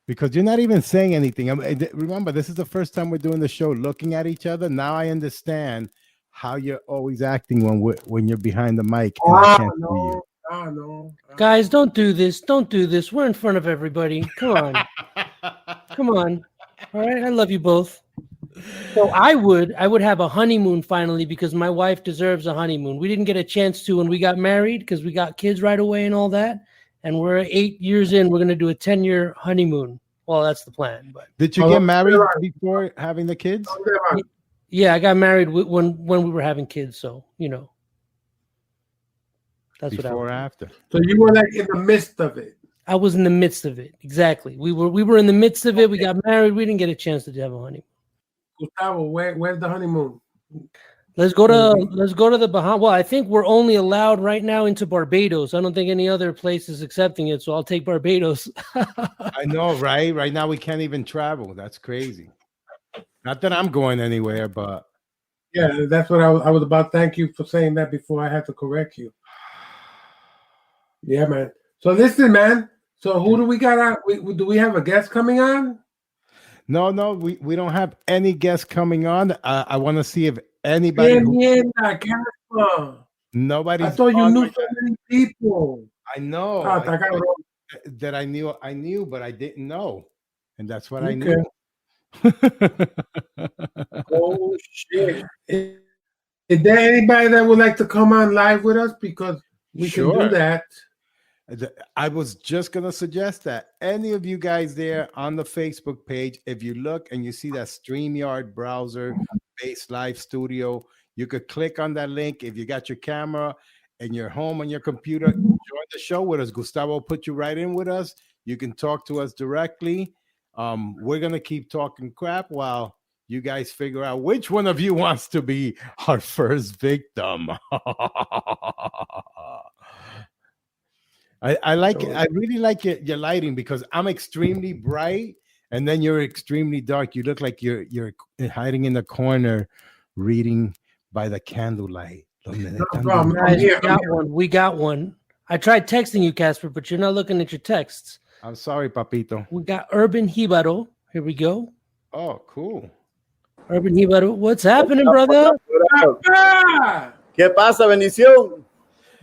Because you're not even saying anything. Remember, this is the first time we're doing the show looking at each other. Now I understand how you're always acting when you're behind the mic. And I can't see you.
No.
Guys, don't do this. Don't do this. We're in front of everybody. Come on. Come on. All right. I love you both. So I would have a honeymoon finally, because my wife deserves a honeymoon. We didn't get a chance to when we got married because we got kids right away and all that. And we're 8 years in. We're going to do a 10-year honeymoon. Well, that's the plan. But
did you get married before having the kids?
Yeah, I got married when we were having kids. So, that's
before
what
or after.
So you were like in the midst of it.
I was in the midst of it. Exactly. We were in the midst of it. We got married. We didn't get a chance to have a honeymoon.
Gustavo, where's the honeymoon?
Let's go to the Bahamas. Well, I think we're only allowed right now into Barbados. I don't think any other place is accepting it, so I'll take Barbados.
I know, right? Right now we can't even travel. That's crazy. Not that I'm going anywhere, but
Yeah, that's what I was about. Thank you for saying that before I had to correct you. Yeah, man. So listen, man. So who do we got on? Do we have a guest coming on?
no, we don't have any guests coming on. I want to see if anybody.
Casper.
Nobody's.
I thought you
on
knew
right
so many people.
I know
Ah, está cabrón.
that I knew, but I didn't know, and that's what I
Okay.
knew.
Oh shit! Is there anybody that would like to come on live with us? Because we can do
Sure.
that.
I was just gonna suggest that any of you guys there on the Facebook page, if you look and you see that StreamYard browser based live studio, you could click on that link. If you got your camera and you're home on your computer, join the show with us. Gustavo will put you right in with us. You can talk to us directly. We're gonna keep talking crap while you guys figure out which one of you wants to be our first victim. I like it. I really like your lighting because I'm extremely bright and then you're extremely dark. You look like you're hiding in the corner reading by the candlelight.
No problem.
Guys, we got one. I tried texting you, Casper, but you're not looking at your texts.
I'm sorry, Papito.
We got Urban Jibaro. Here we go.
Oh, cool.
Urban Jibaro, what's happening, brother?
Ah!
¿Qué pasa, bendición?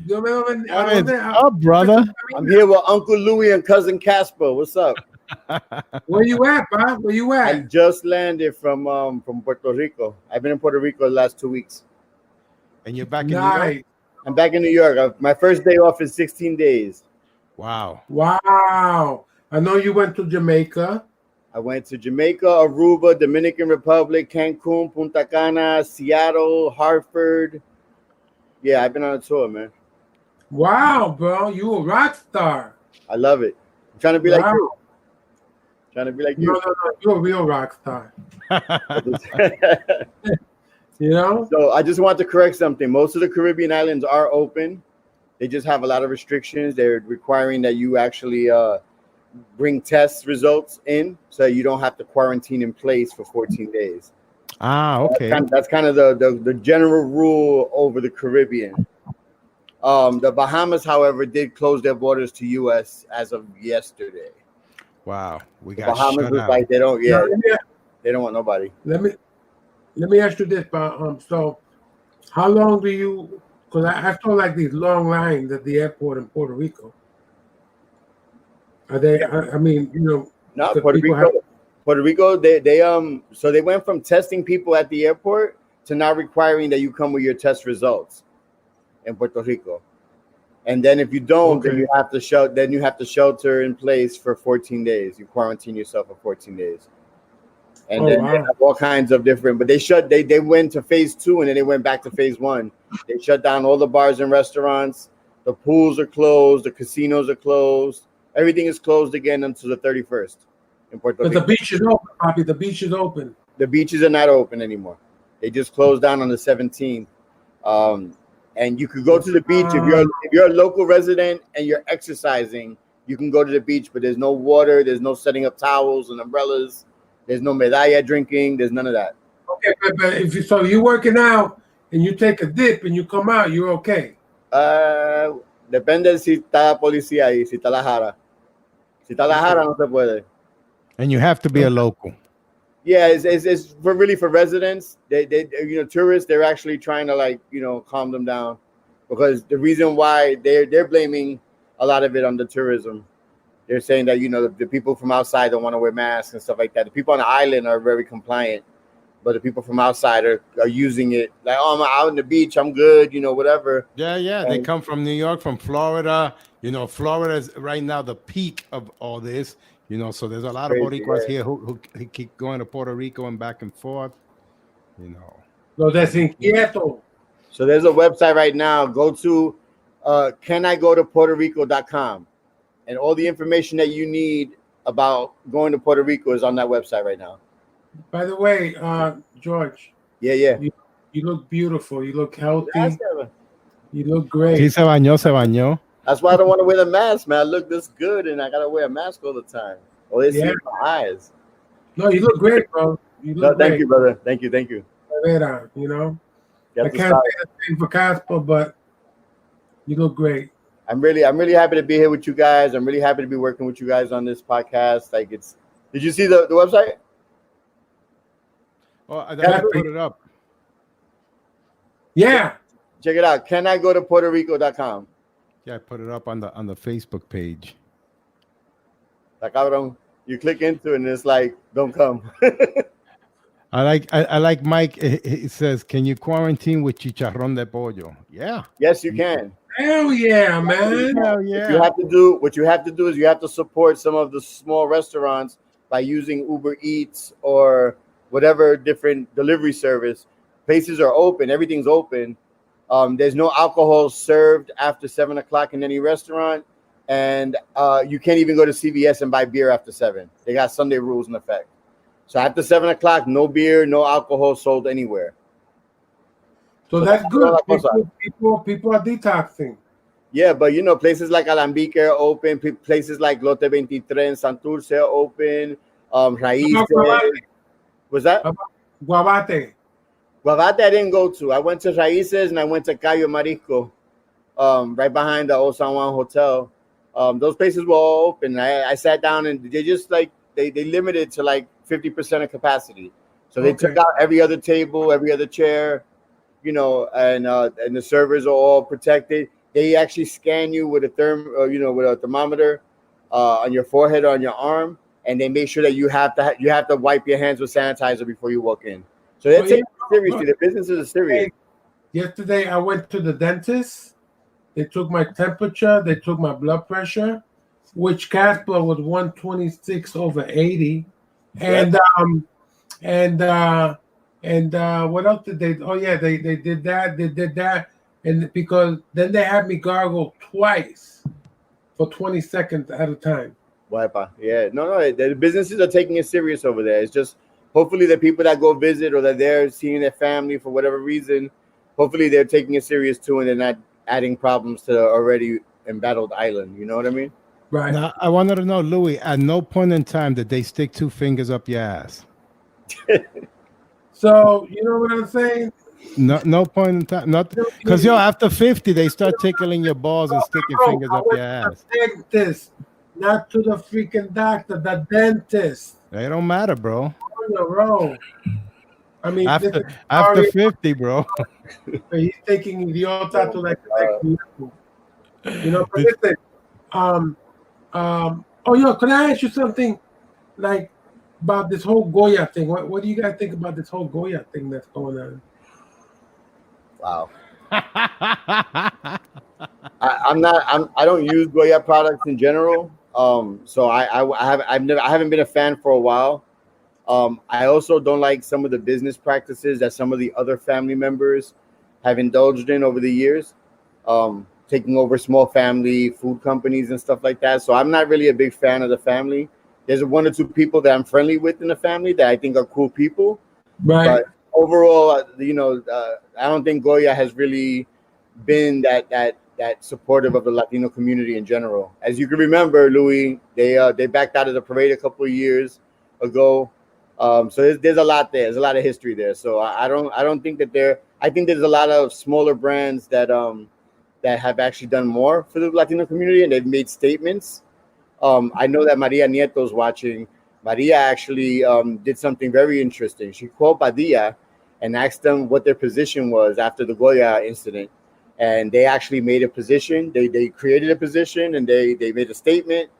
What's up, brother?
I'm here with Uncle Louie and Cousin Casper. What's up?
Where you at, Bob? Where you
I
at?
just landed from Puerto Rico. I've been in Puerto Rico the last 2 weeks.
And you're back in New
Nice.
York?
I'm back in New York. My first day off is 16 days.
Wow.
Wow. I know you went to Jamaica.
I went to Jamaica, Aruba, Dominican Republic, Cancun, Punta Cana, Seattle, Hartford. Yeah, I've been on a tour, man.
Wow, bro. You a rock star.
I love it. I'm trying to be like
Wow.
you. Trying to be like
No,
you.
you're a real rock star. You know?
So I just want to correct something. Most of the Caribbean islands are open. They just have a lot of restrictions. They're requiring that you actually bring test results in so you don't have to quarantine in place for 14 days.
Ah, okay.
That's kind of the general rule over the Caribbean. The Bahamas, however, did close their borders to U.S. as of yesterday.
Wow. We
The
got
Bahamas
shut
was
out.
like they don't
Now,
they don't want nobody.
let me ask you this, Bob. So how long do you, because I saw like these long lines at the airport in Puerto Rico. Are they, I mean, you know,
No,
the
Puerto
people
Rico. Puerto Rico, so they went from testing people at the airport to now requiring that you come with your test results in Puerto Rico. And then if you don't, then
Okay.
you have to shelter in place for 14 days. You quarantine yourself for 14 days. And then they have all kinds of different, but they went to phase 2 and then they went back to phase 1. They shut down all the bars and restaurants. The pools are closed. The casinos are closed. Everything is closed again until the 31st in Puerto
But
Rico.
the beach is open, Bobby. The beach is open.
The beaches are not open anymore. They just closed down on the 17th. And you could go to the beach if you're a local resident and you're exercising. You can go to the beach, but there's no water. There's no setting up towels and umbrellas. There's no medalla drinking. There's none of that.
Okay, but if you, so you're working out and you take a dip and you come out, you're okay.
Depende si está la policía ahí, si está la jara. Si está la jara, no se puede.
And you have to be a local.
Yeah, it's for residents. They tourists. They're actually trying to calm them down, because the reason why they're blaming a lot of it on the tourism. They're saying that the people from outside don't want to wear masks and stuff like that. The people on the island are very compliant, but the people from outside are using it like, oh, I'm out on the beach, I'm good, whatever.
Yeah. They come from New York, from Florida. Florida is right now the peak of all this. So there's a lot of Boricuas here who keep going to Puerto Rico and back and forth.
No, that's inquieto.
So there's a website right now. Go to canigotopuertorico.com, and all the information that you need about going to Puerto Rico is on that website right now.
By the way, George.
Yeah.
You look beautiful. You look healthy.
That's
You look great.
Sí, se bañó.
That's why I don't want to wear the mask, man. I look this good, and I gotta wear a mask all the time. Oh, they see my eyes.
No, you look great, bro. You
No,
look
thank
great.
you, brother. Thank you. Thank you.
You know,
You
I
have to
can't
stop.
say the same for Casper, but you look great.
I'm really happy to be here with you guys. I'm really happy to be working with you guys on this podcast. Like it's. Did you see the website?
Oh, I
Casper.
put it up.
Yeah.
Check it out. Can I go to PuertoRico.com?
Yeah, I put it up on the Facebook page.
Like, cabrón, you click into it and it's like, don't come.
I like Mike. He says, "Can you quarantine with chicharrón de pollo?" Yeah.
Yes, you can.
Hell yeah, man.
Hell
What you
yeah.
have to do is you have to support some of the small restaurants by using Uber Eats or whatever different delivery service. Places are open. Everything's open. There's no alcohol served after 7 o'clock in any restaurant. And you can't even go to CVS and buy beer after 7. They got Sunday rules in effect. So after 7 o'clock, no beer, no alcohol sold anywhere.
So that's good. People are detoxing.
Yeah, but places like Alambique are open. Places like Lote 23 and Santurce are open. Raíces. Was that?
Guavate.
Guavate I didn't go to. I went to Raíces and I went to Cayo Marisco, right behind the Old San Juan Hotel. Those places were all open. I sat down and they just like they limited to like 50% of capacity. So they took out every other table, every other chair, and the servers are all protected. They actually scan you with a with a thermometer on your forehead or on your arm, and they make sure that you have to wipe your hands with sanitizer before you walk in. So they're taking it seriously. The businesses are serious.
Yesterday I went to the dentist. They took my temperature. They took my blood pressure, which Casper was 126/80. And what else did they? Oh yeah, they did that. They did that, and because then they had me gargle twice for 20 seconds at a time.
Wi-Fi. Yeah, no. The businesses are taking it serious over there. It's just hopefully the people that go visit or that they're seeing their family for whatever reason, hopefully they're taking it serious too, and they're not adding problems to the already embattled island. You know what I mean?
Right.
Now, I wanted to know, Louis, at no point in time did they stick 2 fingers up your ass.
So you know what I'm saying?
No point in time. Not because after 50 they start tickling your balls and sticking fingers up your ass.
The dentist, not to the freaking doctor. The dentist.
They don't matter, bro.
I mean,
after 50, bro.
He's taking idiota to like but listen. Can I ask you something like about this whole Goya thing? What do you guys think about this whole Goya thing that's going on?
Wow. I don't use Goya products in general. So I haven't been a fan for a while. I also don't like some of the business practices that some of the other family members have indulged in over the years, taking over small family food companies and stuff like that. So I'm not really a big fan of the family. There's 1 or 2 people that I'm friendly with in the family that I think are cool people.
Right.
But overall, I don't think Goya has really been that supportive of the Latino community in general. As you can remember, Louis, they backed out of the parade a couple of years ago. So there's a lot there. There's a lot of history there. So I don't think that I think there's a lot of smaller brands that have actually done more for the Latino community, and they've made statements. I know that Maria Nieto's watching. Maria actually did something very interesting. She called Padilla and asked them what their position was after the Goya incident. And they actually made a position. They created a position and they made a statement,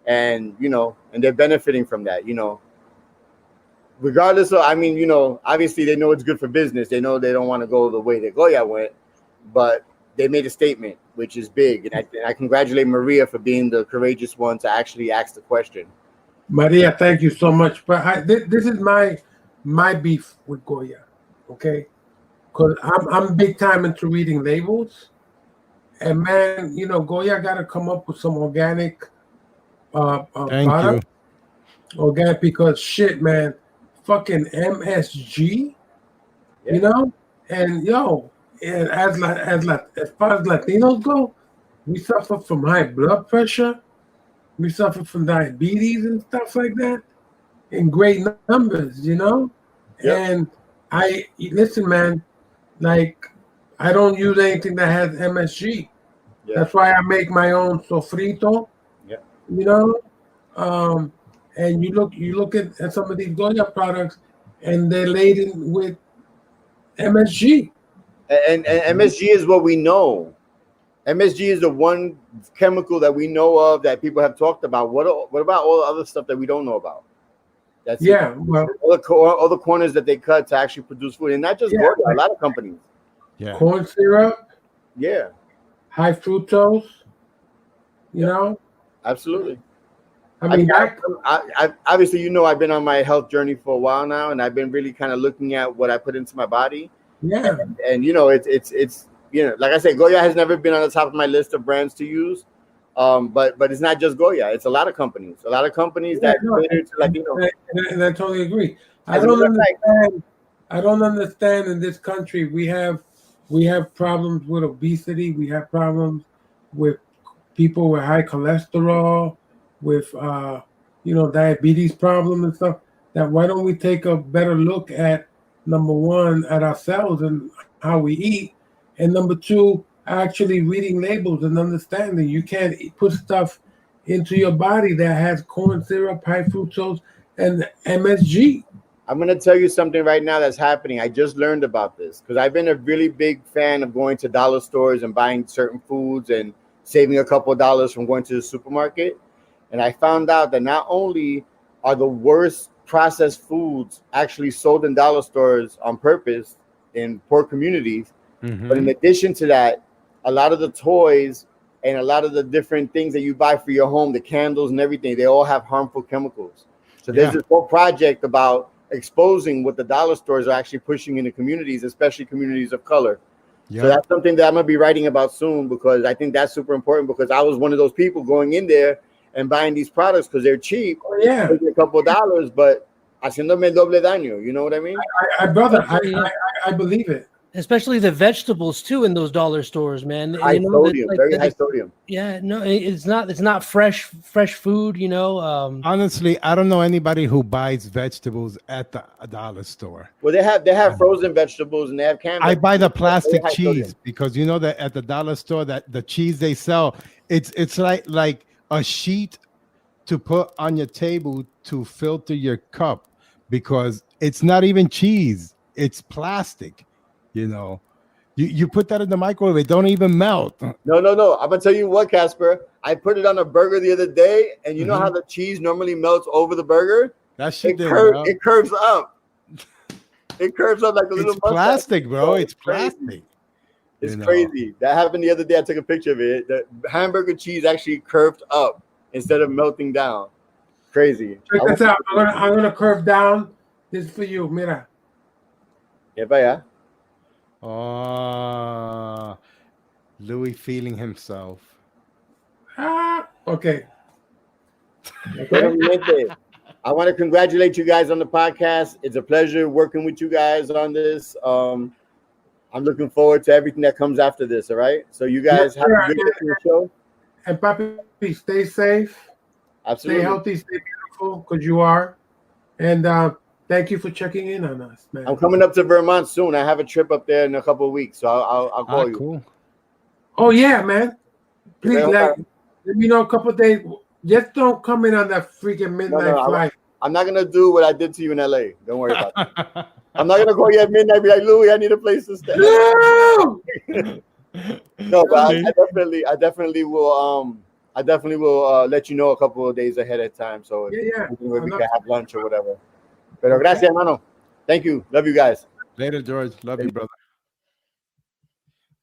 and and they're benefiting from that. Regardless of, obviously they know it's good for business. They know they don't want to go the way that Goya went, but they made a statement, which is big. And I congratulate Maria for being the courageous one to actually ask the question.
Maria, thank you so much. But this is my beef with Goya, okay? Because I'm big time into reading labels. And man, Goya got to come up with some organic product. Organic, because shit, man, fucking MSG, and and as far as Latinos go, we suffer from high blood pressure, we suffer from diabetes and stuff like that in great numbers,
Yep.
And I listen, man. Like I don't use anything that has MSG.
Yeah.
That's why I make my own sofrito.
Yeah.
You know, and you look at some of these Goya products, and they're laden with MSG.
And MSG is what we know. MSG is the one chemical that we know of that people have talked about. What about all the other stuff that we don't know about? That's
Yeah, well,
all the corners that they cut to actually produce food, and not just Goya, a lot of companies.
Yeah.
corn syrup,
Yeah,
high fructose. You know,
absolutely.
I mean,
I obviously, I've been on my health journey for a while now, and I've been really kind of looking at what I put into my body.
yeah,
And it's like I said, Goya has never been on the top of my list of brands to use. But it's not just Goya; it's a lot of companies. A lot of companies that cater to
and I totally agree. I
As a
don't
matter of fact-
understand. I don't understand. In this country, we have problems with obesity. We have problems with people with high cholesterol, with diabetes problem and stuff. That why don't we take a better look at number one at ourselves and how we eat, and number two, actually reading labels and understanding. You can't put stuff into your body that has corn syrup, high fructose, and MSG.
I'm going to tell you something right now that's happening. I just learned about this because I've been a really big fan of going to dollar stores and buying certain foods and saving a couple of dollars from going to the supermarket. And I found out that not only are the worst processed foods actually sold in dollar stores on purpose in poor communities, but in addition to that, a lot of the toys and a lot of the different things that you buy for your home, the candles and everything, they all have harmful chemicals. So there's this whole project about exposing what the dollar stores are actually pushing into communities, especially communities of color. So that's something that I'm going to be writing about soon, because I think that's super important, because I was one of those people going in there and buying these products because they're cheap, a couple of dollars, but haciéndome doble daño. You know what I mean?
I believe it.
Especially the vegetables too in those dollar stores, man.
High sodium, very high sodium.
Yeah, no, it's not fresh food.
Honestly, I don't know anybody who buys vegetables at the dollar store.
Well, they have frozen vegetables and they have canned.
I buy the plastic cheese because you know that at the dollar store that the cheese they sell, it's like a sheet to put on your table to filter your cup, because it's not even cheese, it's plastic. You put that in the microwave, it don't even melt.
No. I'm gonna tell you what, Casper. I put it on a burger the other day, and you know how the cheese normally melts over the burger?
That shit
it curves up. It curves up like a little.
It's plastic, bro. It's plastic.
It's crazy. That happened the other day. I took a picture of it. The hamburger cheese actually curved up instead of melting down. Crazy.
Check this out. I'm gonna curve down. This is for you. Mira.
Yeah, vaya.
Oh, Louis feeling himself.
Okay.
I want to congratulate you guys on the podcast. It's a pleasure working with you guys on this. I'm looking forward to everything that comes after this. All right. So you guys have a good show.
And Papi, stay safe.
Absolutely.
Stay healthy. Stay beautiful, because you are. And thank you for checking in on us, man.
I'm coming up to Vermont soon. I have a trip up there in a couple of weeks, so I'll call you.
Cool.
Oh yeah, man. Please let me know a couple of days. Just don't come in on that freaking midnight flight.
I'm not gonna do what I did to you in LA. Don't worry about it. I'm not gonna call you at midnight and be like, Louis, I need a place to stay.
No!
No, but I definitely will. I definitely will let you know a couple of days ahead of time, so we can have lunch or whatever. Pero gracias, hermano. Thank you. Love you guys.
Later, George. Love you, brother.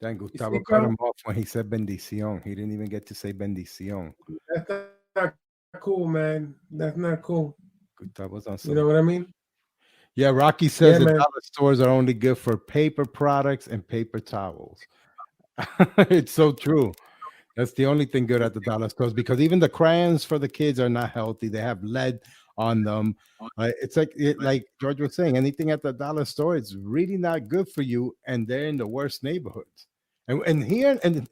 Then Gustavo cut him off when he said bendición. He didn't even get to say bendición.
That's not cool, man. That's not cool.
Gustavo's on some.
You know what I mean?
Yeah, Rocky says the dollar stores are only good for paper products and paper towels. It's so true. That's the only thing good at the dollar stores, because even the crayons for the kids are not healthy. They have lead on them. It's like George was saying, anything at the dollar store is really not good for you, and they're in the worst neighborhoods. And here in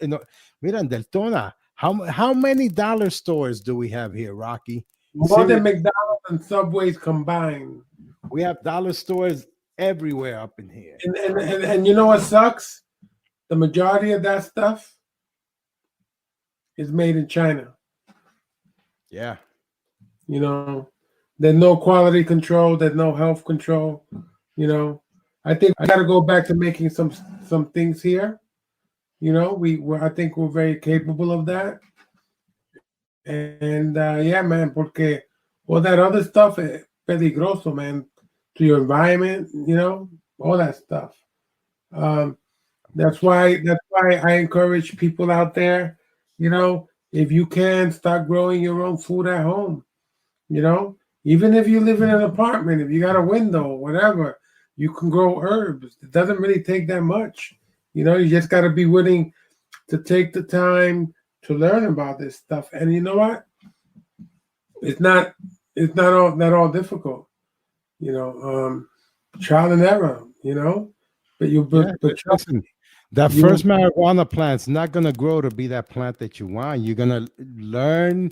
mira, in Deltona, how many dollar stores do we have here, Rocky?
More than McDonald's and Subways combined.
We have dollar stores everywhere up in here.
And you know what sucks? The majority of that stuff is made in China.
Yeah.
You know, there's no quality control. There's no health control. You know, I think I got to go back to making some things here. You know, I think we're very capable of that. And yeah, man, porque all that other stuff is peligroso, man, to your environment. You know, all that stuff. That's why I encourage people out there. You know, if you can, start growing your own food at home. You know, even if you live in an apartment, if you got a window or whatever, you can grow herbs. It doesn't really take that much. You know, you just got to be willing to take the time to learn about this stuff. And you know what? It's not all difficult. You know, trial and error. You know, but
listen, that first marijuana plant's not gonna grow to be that plant that you want. You're gonna learn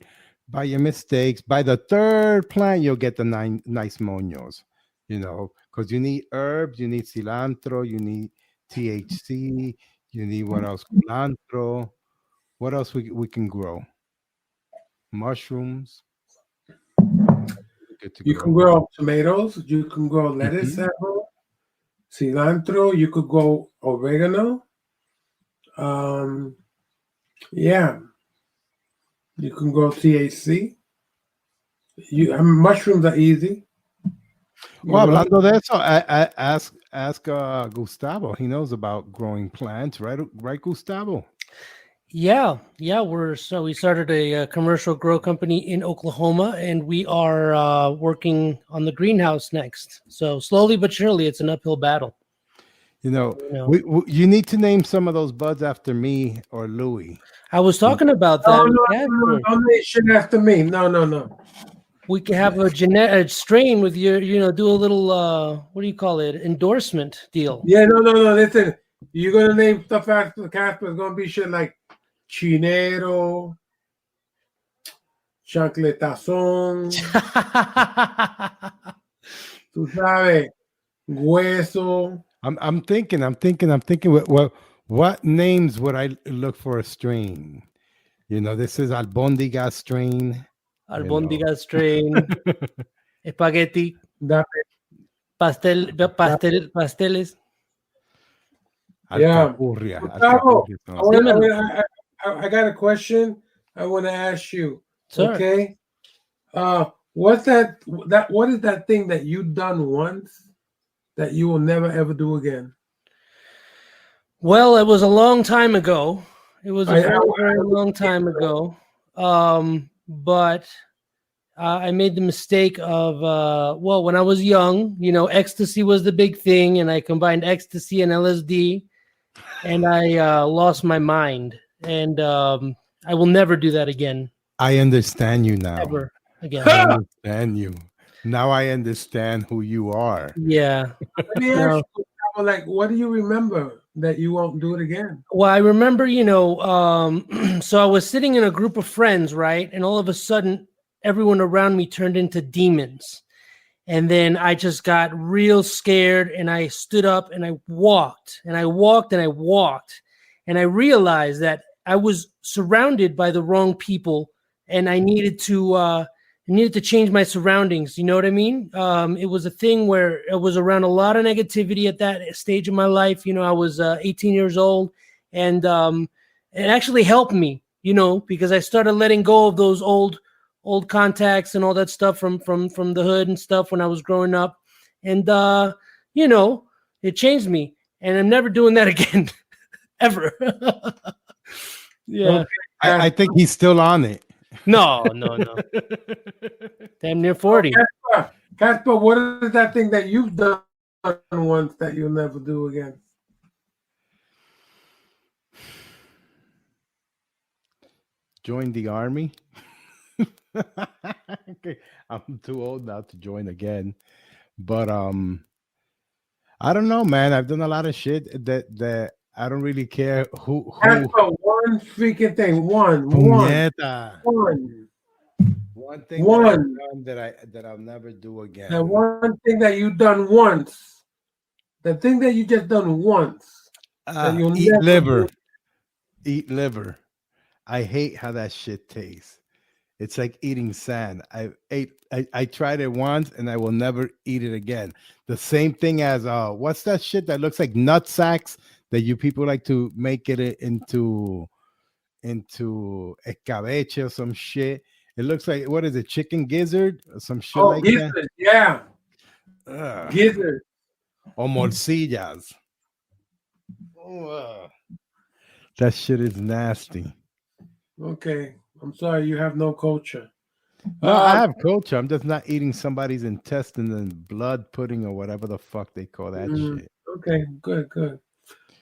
by your mistakes. By the third plant, you'll get the nice moños, you know, because you need herbs, you need cilantro, you need THC, you need what else? Cilantro. What else we can grow? Mushrooms.
You can grow tomatoes. You can grow lettuce at home. Cilantro. You could grow oregano. Yeah. You can grow THC. Mushrooms are easy.
Well, hablando de eso, ask Gustavo. He knows about growing plants, right? Right, Gustavo?
Yeah. We started a commercial grow company in Oklahoma, and we are working on the greenhouse next. So slowly but surely, it's an uphill battle.
You know, you need to name some of those buds after me or Louis.
I was talking about that.
No, don't name shit after me. No.
We can have a genetic strain with your, do a little, what do you call it? Endorsement deal.
Yeah, no. Listen, you're going to name stuff after Casper. It's going to be shit like Chinero, Chancletazón, tú sabes, Hueso.
I'm thinking. What names would I look for a strain? You know, this is Albondiga strain.
Albondiga strain. Espagueti. Pasteles.
Yeah. Gustavo, I got a question I want to ask you.
Sure.
Okay. What is that thing that you done once that you will never ever do again?
Well, it was a long time ago. It was a very long time ago. But I made the mistake of, when I was young, ecstasy was the big thing, and I combined ecstasy and LSD, and I lost my mind. And I will never do that again.
I understand you now.
Ever again.
I understand you. Now I understand who you are.
Yeah.
Let me ask you, like, what do you remember that you won't do it again?
Well, I remember, so I was sitting in a group of friends, right? And all of a sudden, everyone around me turned into demons. And then I just got real scared, and I stood up and I walked and I walked and I walked. And I realized that I was surrounded by the wrong people, and I needed to change my surroundings. You know what I mean? It was a thing where I was around a lot of negativity at that stage of my life. I was 18 years old, and it actually helped me, because I started letting go of those old contacts and all that stuff from the hood and stuff when I was growing up. And, it changed me, and I'm never doing that again, ever. Yeah.
Okay. I think he's still on it.
No. Damn near 40.
Casper, what is that thing that you've done once that you'll never do again?
Join the army. Okay. I'm too old now to join again. But I don't know, man. I've done a lot of shit that I don't really care who.
Casper, one freaking thing. One thing
that I'll never do again.
And one thing that you've done once The thing that you just done once. That you'll
Eat
never
liver.
do.
Eat liver. I hate how that shit tastes. It's like eating sand. I tried it once and I will never eat it again. The same thing as what's that shit that looks like nut sacks that you people like to make it into escabeche or some shit. It looks like, what is it, chicken gizzard or some shit
Oh,
like that?
gizzard, yeah.
Ugh.
Gizzard.
Or morcillas. Ugh. That shit is nasty.
Okay. I'm sorry, you have no culture.
No, I have culture. I'm just not eating somebody's intestines and blood pudding or whatever the fuck they call that shit.
Okay, good.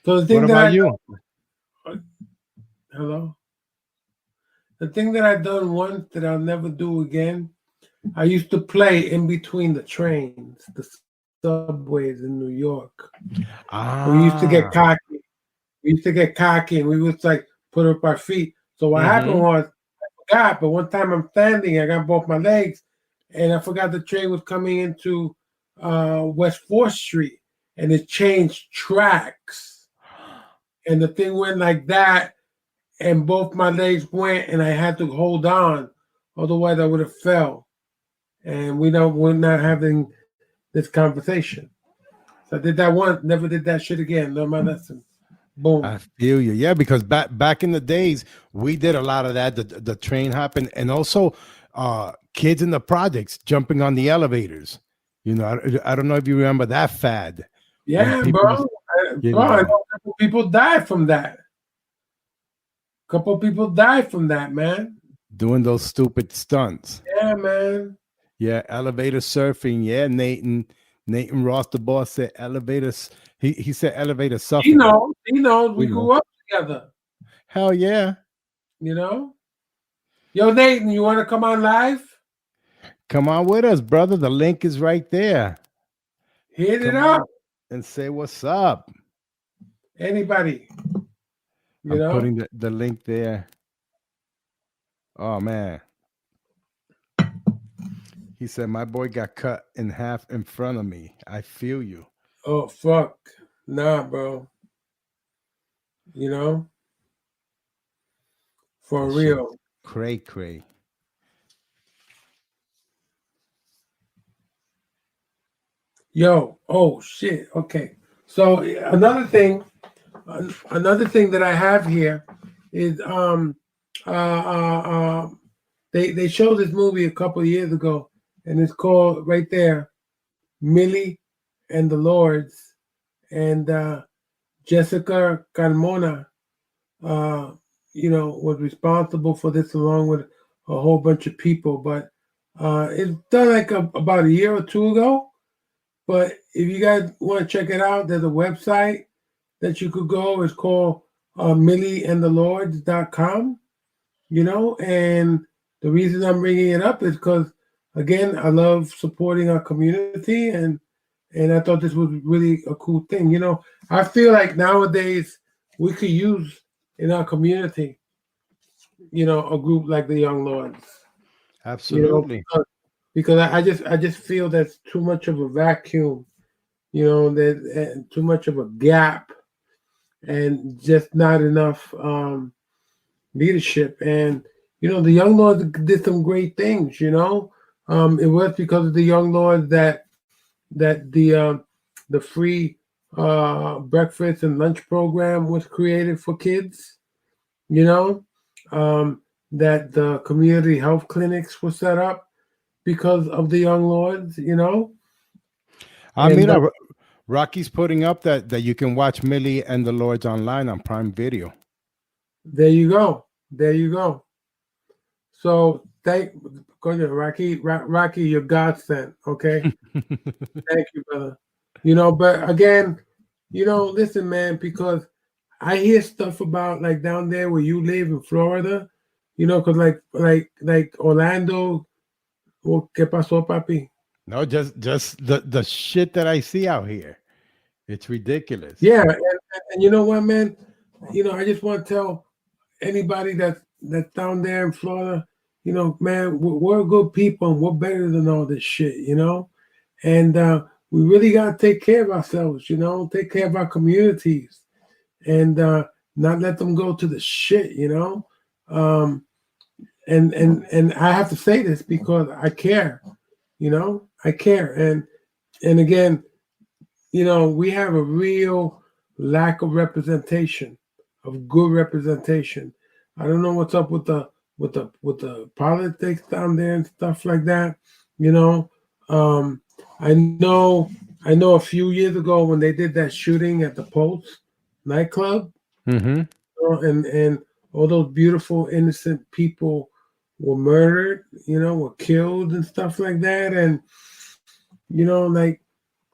So the thing
What
that
about
I
you?
hello? The thing that I done once that I'll never do again, I used to play in between the trains, the subways in New York. We used to get cocky. And we would like put up our feet. So what happened was I forgot, but one time I'm standing, I got both my legs, and I forgot the train was coming into West 4th Street, and it changed tracks. And the thing went like that, and both my legs went, and I had to hold on, otherwise I would have fell. And we're not having this conversation. So I did that once, never did that shit again. Learn my lesson. Boom.
I feel you. Yeah, because back in the days, we did a lot of that, the train hopping, and also kids in the projects jumping on the elevators. You know, I don't know if you remember that fad.
Yeah,
people,
bro.
you
I
know.
know a couple people died from that. Man.
Doing those stupid stunts.
Yeah, man.
Yeah, elevator surfing. Yeah, Nathan Ross, the boss, said elevators. He said elevator surfing.
He knows. We grew up together.
Hell yeah.
You know? Yo, Nathan, you want to come on live?
Come on with us, brother. The link is right there.
Hit it up.
And say what's up.
Anybody.
I'm putting the link there. Oh, man. He said, my boy got cut in half in front of me. I feel you.
Oh, fuck. Nah, bro. You know? For
That
real.
Cray.
Yo, oh shit. Okay. So another thing that I have here is they showed this movie a couple of years ago, and it's called right there, Millie and the Lords, and Jessica Carmona was responsible for this along with a whole bunch of people, but it's done like about a year or two ago. But if you guys want to check it out, there's a website that you could go. It's called millieandthelords.com, and the reason I'm bringing it up is because, again, I love supporting our community, and I thought this was really a cool thing. I feel like nowadays we could use in our community, a group like the Young Lords.
Absolutely.
Because I just feel that's too much of a vacuum, there's too much of a gap, and just not enough leadership. And the Young Lords did some great things. It was because of the Young Lords that the free breakfast and lunch program was created for kids. That the community health clinics were set up because of the Young Lords,
Rocky's putting up that you can watch Millie and the Lords online on Prime Video.
There you go. So go ahead, Rocky, you're godsend, okay? Thank you, brother. But again, listen, man, because I hear stuff about like down there where you live in Florida, because like Orlando. ¿Qué pasó, papi?
No, just the shit that I see out here. It's ridiculous.
Yeah, and you know what, man? I just want to tell anybody that's down there in Florida, man, we're good people and we're better than all this shit, and we really got to take care of ourselves, you know, take care of our communities, and not let them go to the shit, you know. And I have to say this because I care, you know, I care. And again, you know, we have a real lack of representation, of good representation. I don't know what's up with the politics down there and stuff like that, you know. I know a few years ago when they did that shooting at the Post nightclub,
Mm-hmm.
and all those beautiful innocent people were murdered, you know, were killed and stuff like that. And you know, like,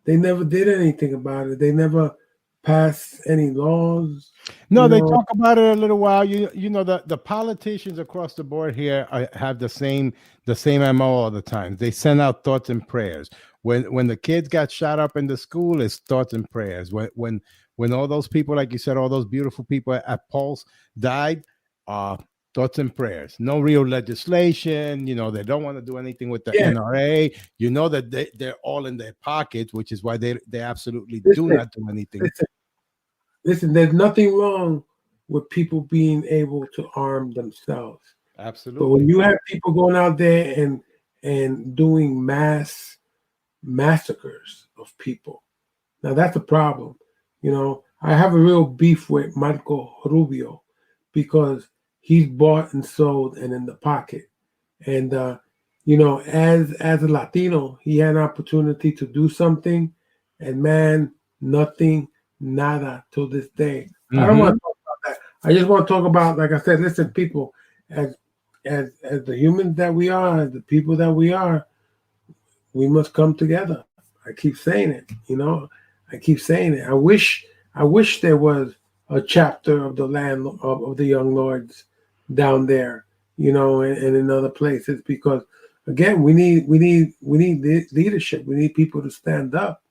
they never did anything about it. They never passed any laws.
No,
you
they
know.
talk about it a little while. You know, the politicians across the board here have the same MO all the time. They send out thoughts and prayers. When the kids got shot up in the school, it's thoughts and prayers. When all those people, like you said, all those beautiful people at Pulse died, thoughts and prayers. No real legislation. You know, they don't want to do anything with the NRA. You know that they're all in their pockets, which is why they absolutely do not do anything.
Listen, there's nothing wrong with people being able to arm themselves.
Absolutely.
But when you have people going out there and doing mass massacres of people, now that's a problem. You know, I have a real beef with Marco Rubio because he's bought and sold and in the pocket. And you know, as a Latino, he had an opportunity to do something, and man, nothing, nada till this day. I don't want to talk about that. I just want to talk about, like I said, listen, people, as the humans that we are, as the people that we are, we must come together. I keep saying it, you know. I keep saying it. I wish there was a chapter of the land of the Young Lords down there, you know, and in other places, because again, we need leadership. We need people to stand up.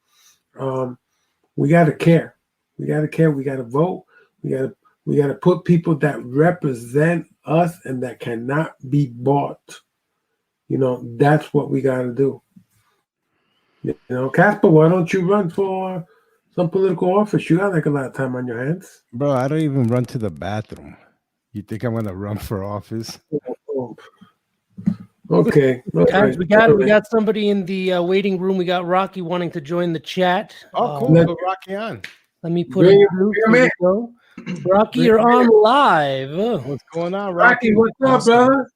We got to care. We got to care. We got to vote. We got to put people that represent us and that cannot be bought. You know, that's what we got to do. You know, Casper, why don't you run for some political office? You got like a lot of time on your hands.
Bro, I don't even run to the bathroom. You think I'm gonna run for office?
Okay.
Guys, we got somebody in the waiting room. We got Rocky wanting to join the chat.
Oh, cool. Put Rocky on.
Let me put it through. Here we go. Rocky, you're on live.
What's going on,
Rocky? What's up, brother?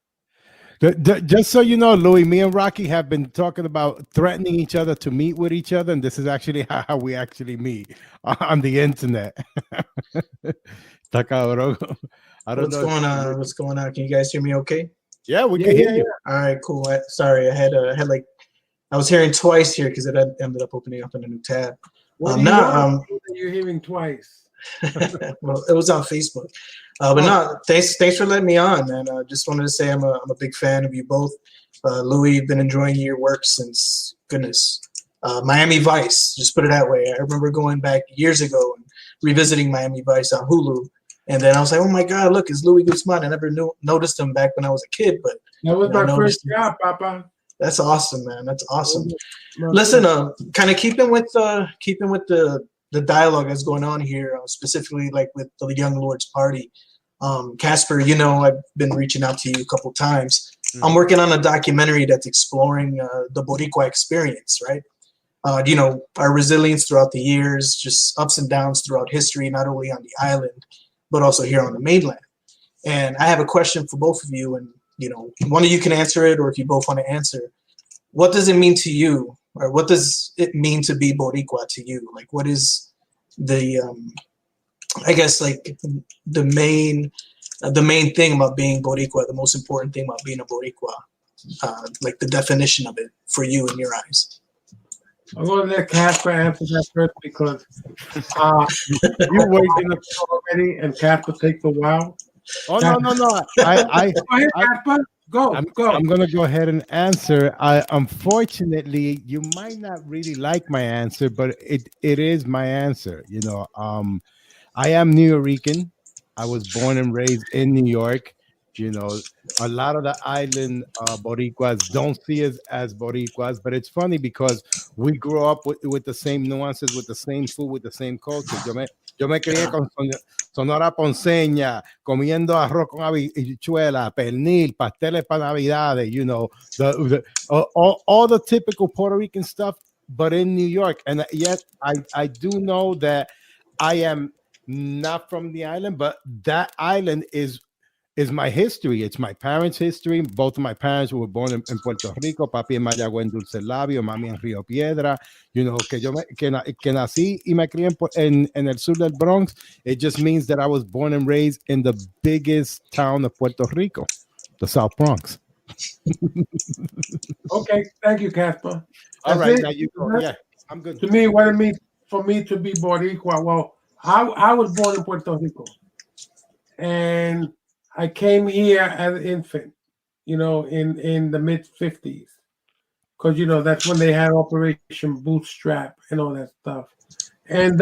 Just so you know, Louis, me and Rocky have been talking about threatening each other to meet with each other, and this is actually how we actually meet on the internet. I don't
What's
know.
going on? What's going on? Can you guys hear me okay?
Yeah, we can hear you.
All right, cool. Sorry, I had like I was hearing twice here because it ended up opening up in a new tab.
You're hearing twice.
Well, it was on Facebook. But no, thanks for letting me on, man. Just wanted to say I'm a big fan of you both. Louis, been enjoying your work since Miami Vice. Just put it that way. I remember going back years ago and revisiting Miami Vice on Hulu, and then I was like, oh my God, look, it's Louis Guzman. I never noticed him back when I was a kid, but
that was my first job, Papa.
That's awesome, man. That's awesome. Listen, kind of keeping with the dialogue that's going on here, specifically like with the Young Lords Party. Casper, you know, I've been reaching out to you a couple times. I'm working on a documentary that's exploring the Boricua experience, right? You know, our resilience throughout the years, just ups and downs throughout history, not only on the island, but also here on the mainland. And I have a question for both of you, and, you know, one of you can answer it, or if you both want to answer, what does it mean to you, or what does it mean to be Boricua to you? Like, what is the I guess like the main thing about being Boricua, the most important thing about being a Boricua, like the definition of it for you in your eyes?
I'm going to let Casper answer that first because
you're waiting
already, and Casper takes a while.
Oh no!
Casper. Go.
I'm going to go ahead and answer. Unfortunately, you might not really like my answer, but it is my answer. You know, I am New Yorican. I was born and raised in New York, You know, a lot of the island Boricuas don't see us as Boricuas, but it's funny because we grew up with the same nuances, with the same food, with the same culture. Yo me crié con Sonora Ponceña, comiendo arroz con habichuela, pernil, pasteles para Navidades, you know, all the typical Puerto Rican stuff, but in New York. And yet I do know that I am not from the island, but that island is my history. It's my parents' history. Both of my parents were born in Puerto Rico. Papi en Mayagüez, en Dulce Labio, mami en Río Piedra. You know, que nací y me crié en el sur del Bronx. It just means that I was born and raised in the biggest town of Puerto Rico, the South Bronx.
Okay, thank you, Casper.
All right, now you go. Yeah, I'm good.
To me, what it means for me to be Boricua, well, I was born in Puerto Rico. And I came here as an infant, you know, in the mid-50s. Because, you know, that's when they had Operation Bootstrap and all that stuff. And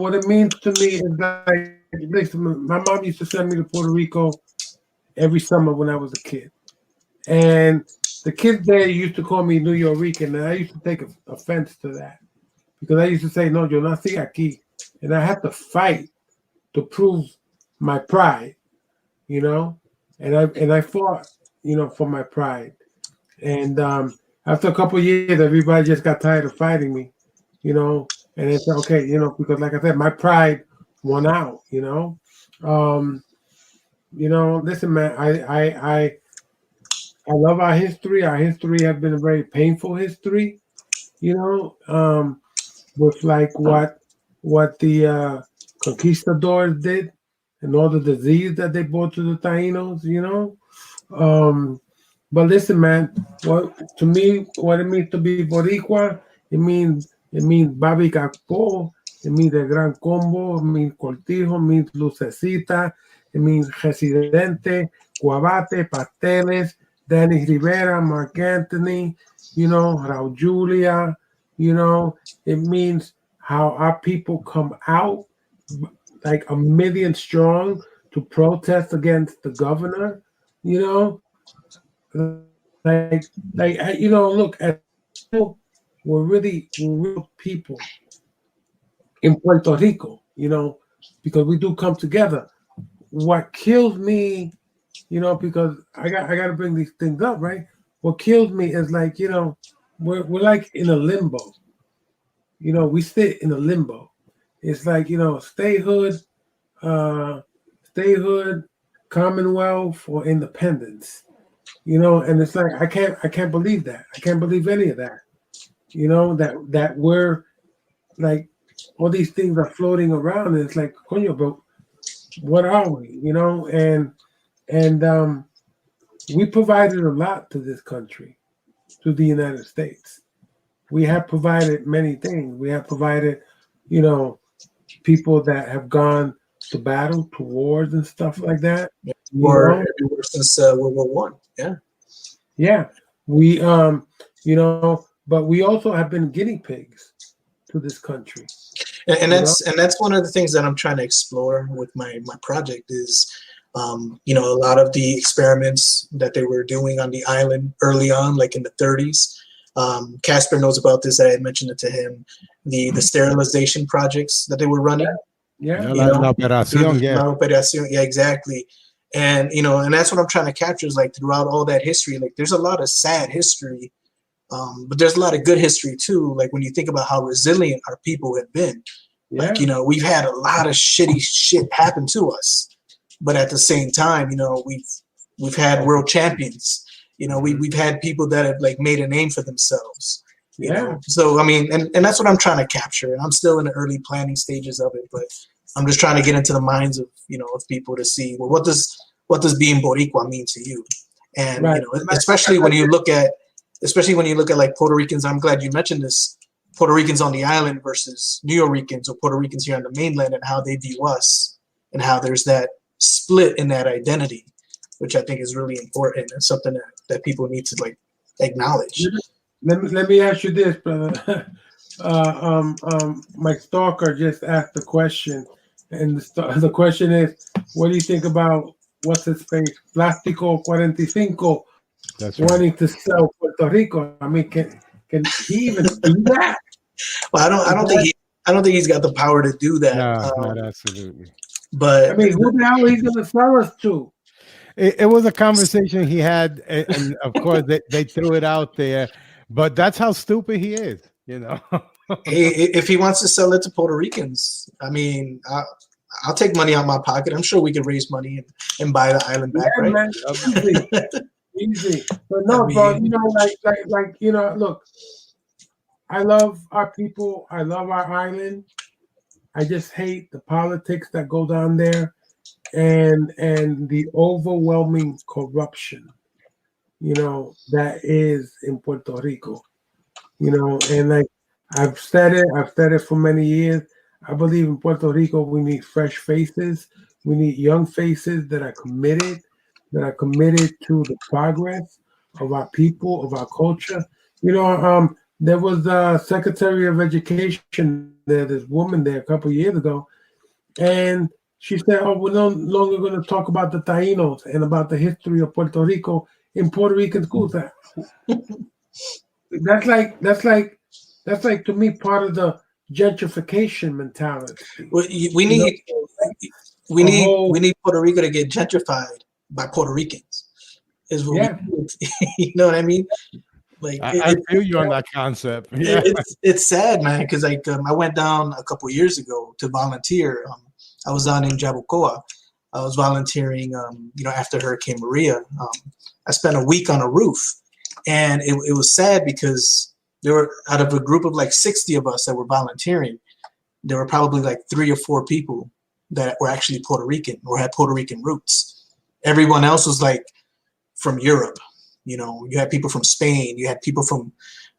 what it means to me is like, listen, my mom used to send me to Puerto Rico every summer when I was a kid. And the kids there used to call me New Yorican, and I used to take offense to that. Because I used to say, no, yo nací aquí. And I had to fight to prove my pride, you know, and I fought, you know, for my pride. And after a couple of years, everybody just got tired of fighting me, you know, and it's okay, you know, because like I said, my pride won out, you know. Listen, man, I love our history. Our history has been a very painful history, you know, with like what the conquistadors did. And all the disease that they brought to the Taínos, you know. But listen, man, to me, what it means to be Boricua, it means Babi Capó, it means the Gran Combo, it means Cortijo, it means Lucecita, it means Residente, Guabate, Pasteles, Danny Rivera, Mark Anthony, you know, Raul Julia, you know. It means how our people come out like 1 million strong to protest against the governor, you know, like you know, look, we're real people in Puerto Rico, you know, because we do come together. What kills me, you know, because I got to bring these things up, right? What kills me is like, you know, we're like in a limbo, you know, we sit in a limbo. It's like, you know, statehood, Commonwealth, or independence, you know. And it's like I can't believe that. I can't believe any of that. You know, that we're like all these things are floating around, and it's like, coño, but what are we? You know, and we provided a lot to this country, to the United States. We have provided many things. We have provided, you know, people that have gone to battle, to wars and stuff like that.
Or since World War One.
Yeah. We you know, but we also have been guinea pigs to this country.
And that's one of the things that I'm trying to explore with my project is you know, a lot of the experiments that they were doing on the island early on, like in the 30s. Casper knows about this. I had mentioned it to him. The sterilization projects that they were running.
Yeah.
La operación, yeah.
La operación, yeah, exactly. And you know, and that's what I'm trying to capture is like throughout all that history, like there's a lot of sad history, but there's a lot of good history too. Like when you think about how resilient our people have been, like, you know, we've had a lot of shitty shit happen to us, but at the same time, you know, we've had world champions. You know, we've had people that have like made a name for themselves. You know? So I mean, and that's what I'm trying to capture. And I'm still in the early planning stages of it, but I'm just trying to get into the minds of, you know, of people to see, well, what does being Boricua mean to you? And you know, especially when you look at like Puerto Ricans. I'm glad you mentioned this. Puerto Ricans on the island versus New Yorkers or Puerto Ricans here on the mainland, and how they view us, and how there's that split in that identity, which I think is really important and something that people need to like acknowledge.
Let me ask you this, brother. My stalker just asked the question, and the question is, what do you think about what's his face, Plástico 45,
That's right.
wanting to sell Puerto Rico. I mean, can he even do that?
Well, I don't think he's got the power to do that.
No, not absolutely.
But
I mean, who the hell are he going to sell us to?
It was a conversation he had, and of course they threw it out there. But that's how stupid he is, you know.
if he wants to sell it to Puerto Ricans, I mean, I'll take money out of my pocket. I'm sure we can raise money and buy the island back,
Yeah,
right?
man, easy. But no, bro, you know, like you know, look, I love our people. I love our island. I just hate the politics that go down there, and the overwhelming corruption, you know, that is in Puerto Rico. You know, and like I've said it for many years. I believe in Puerto Rico we need fresh faces. We need young faces that are committed to the progress of our people, of our culture. You know, there was a Secretary of Education there, this woman there a couple of years ago, and she said, "Oh, we're no longer going to talk about the Taínos and about the history of Puerto Rico in Puerto Rican schools." That's like to me part of the gentrification mentality.
We need Puerto Rico to get gentrified by Puerto Ricans. Is what you know what I mean? Like
I feel you on that concept. Yeah.
It's sad, man, because like I went down a couple years ago to volunteer. I was down in Jabucoa. I was volunteering, you know, after Hurricane Maria. I spent a week on a roof, and it was sad because there were, out of a group of like 60 of us that were volunteering, there were probably like 3 or 4 people that were actually Puerto Rican or had Puerto Rican roots. Everyone else was like from Europe. You know, you had people from Spain, you had people from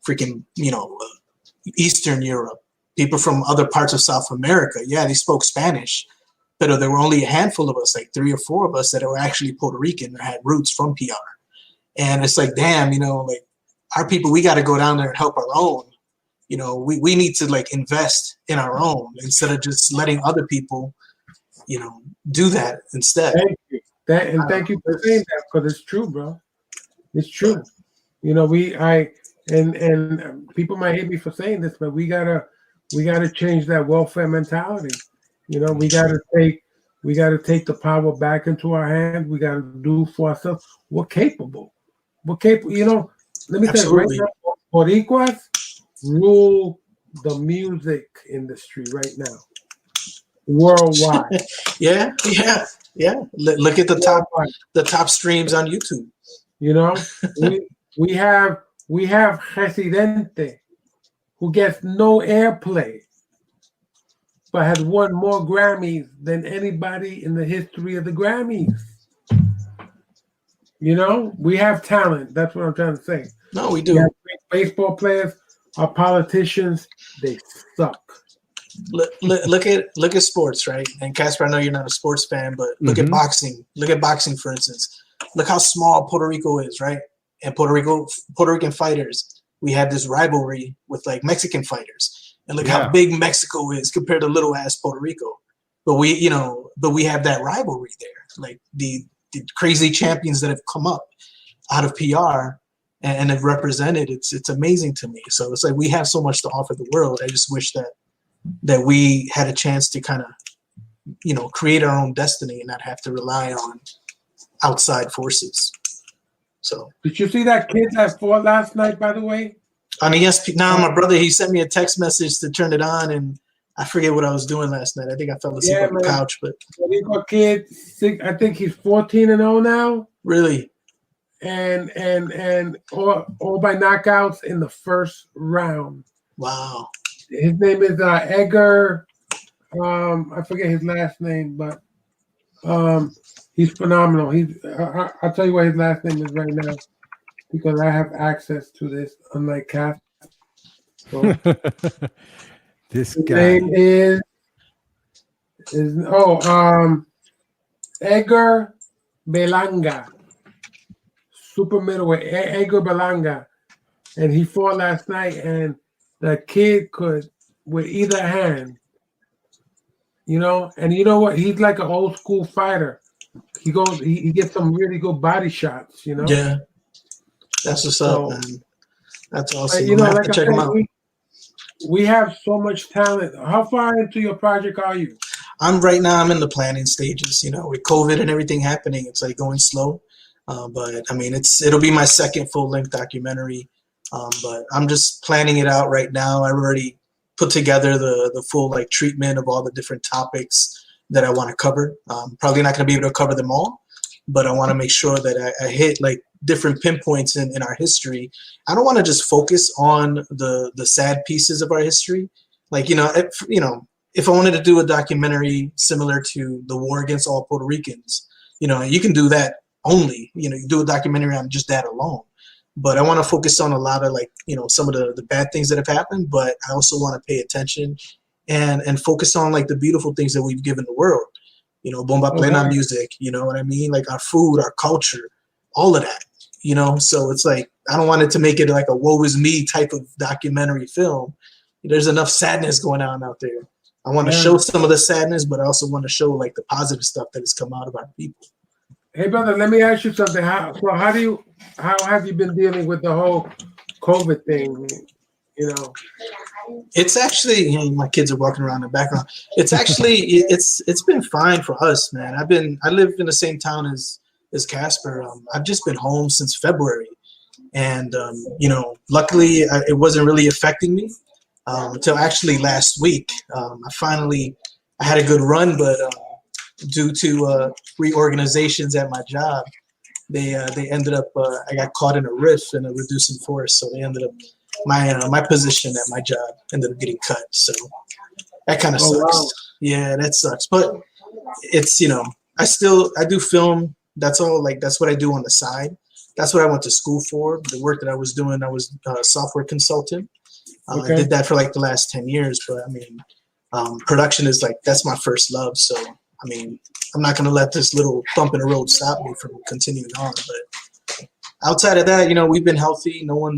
freaking, you know, Eastern Europe, people from other parts of South America. Yeah, they spoke Spanish, but there were only a handful of us, like 3 or 4 of us that were actually Puerto Rican or had roots from PR. And it's like, damn, you know, like our people, we got to go down there and help our own. You know, we need to like invest in our own instead of just letting other people, you know, do that instead.
Thank you. Thank you for saying that, because it's true, bro. It's true. You know, and people might hate me for saying this, but we gotta change that welfare mentality. You know, we gotta take the power back into our hands. We gotta do for ourselves. We're capable. You know, let me tell you right now, Boricuas rule the music industry right now, worldwide.
Yeah. Look at the top streams on YouTube.
You know, we have Residente, who gets no airplay, but has won more Grammys than anybody in the history of the Grammys. You know, we have talent. That's what I'm trying to say.
No, we do.
We have great baseball players. Our politicians, they suck.
Look at sports, right? And Casper, I know you're not a sports fan, but look at boxing. Look at boxing, for instance. Look how small Puerto Rico is, right? And Puerto Rican fighters, we have this rivalry with like Mexican fighters. And look how big Mexico is compared to little ass Puerto Rico. But we have that rivalry there. Like the crazy champions that have come up out of PR and have represented, it's amazing to me. So it's like we have so much to offer the world. I just wish that we had a chance to kind of, you know, create our own destiny and not have to rely on outside forces. So
did you see that kid that fought last night, by the way?
On ESPN. Now my brother, he sent me a text message to turn it on, and I forget what I was doing last night. I think I fell asleep on the couch. But
a kid, I think he's 14-0 now.
Really?
And all by knockouts in the first round.
Wow.
His name is Edgar. I forget his last name, but he's phenomenal. I'll tell you what his last name is right now, because I have access to this, unlike Casper. So,
this
his
guy.
name is Edgar Belanga. Super middleweight, Edgar Belanga. And he fought last night, and the kid could, with either hand, you know, and you know what? He's like an old school fighter. he gets some really good body shots, you know.
Yeah, that's what's up, man. That's awesome.
You know,
I have
like
to
I
check
said,
them out.
we have so much talent. How far into your project are you?
I'm in the planning stages. You know, with COVID and everything happening, it's like going slow. But I mean, it'll be my second full-length documentary. But I'm just planning it out right now. I already put together the full like treatment of all the different topics that I want to cover. Probably not going to be able to cover them all, but I want to make sure that I hit like different pinpoints in our history. I don't want to just focus on the sad pieces of our history. Like, if I wanted to do a documentary similar to the war against all Puerto Ricans, you can do that only. You do a documentary on just that alone. But I want to focus on a lot of some of the bad things that have happened, but I also want to pay attention and focus on like the beautiful things that we've given the world. Bomba Plena music, you know what I mean? Like our food, our culture, all of that, So it's like, I don't want it to make it like a woe is me type of documentary film. There's enough sadness going on out there. I want to show some of the sadness, but I also want to show like the positive stuff that has come out of our people.
Hey, brother, let me ask you something. How have you been dealing with the whole COVID thing?
It's actually, my kids are walking around in the background. It's actually, it's been fine for us, man. I live in the same town as Casper. I've just been home since February, and luckily it wasn't really affecting me until actually last week. I had a good run, but due to reorganizations at my job, they ended up I got caught in a rift and a reducing force, so they ended up my position at my job ended up getting cut. So that kind of sucks. Wow. Yeah, that sucks. But it's I do film. That's all. Like that's what I do on the side. That's what I went to school for. The work that I was doing, I was a software consultant. I did that for like the last 10 years. But I mean, production is like that's my first love. So I mean, I'm not gonna let this little bump in the road stop me from continuing on. But outside of that, we've been healthy. No one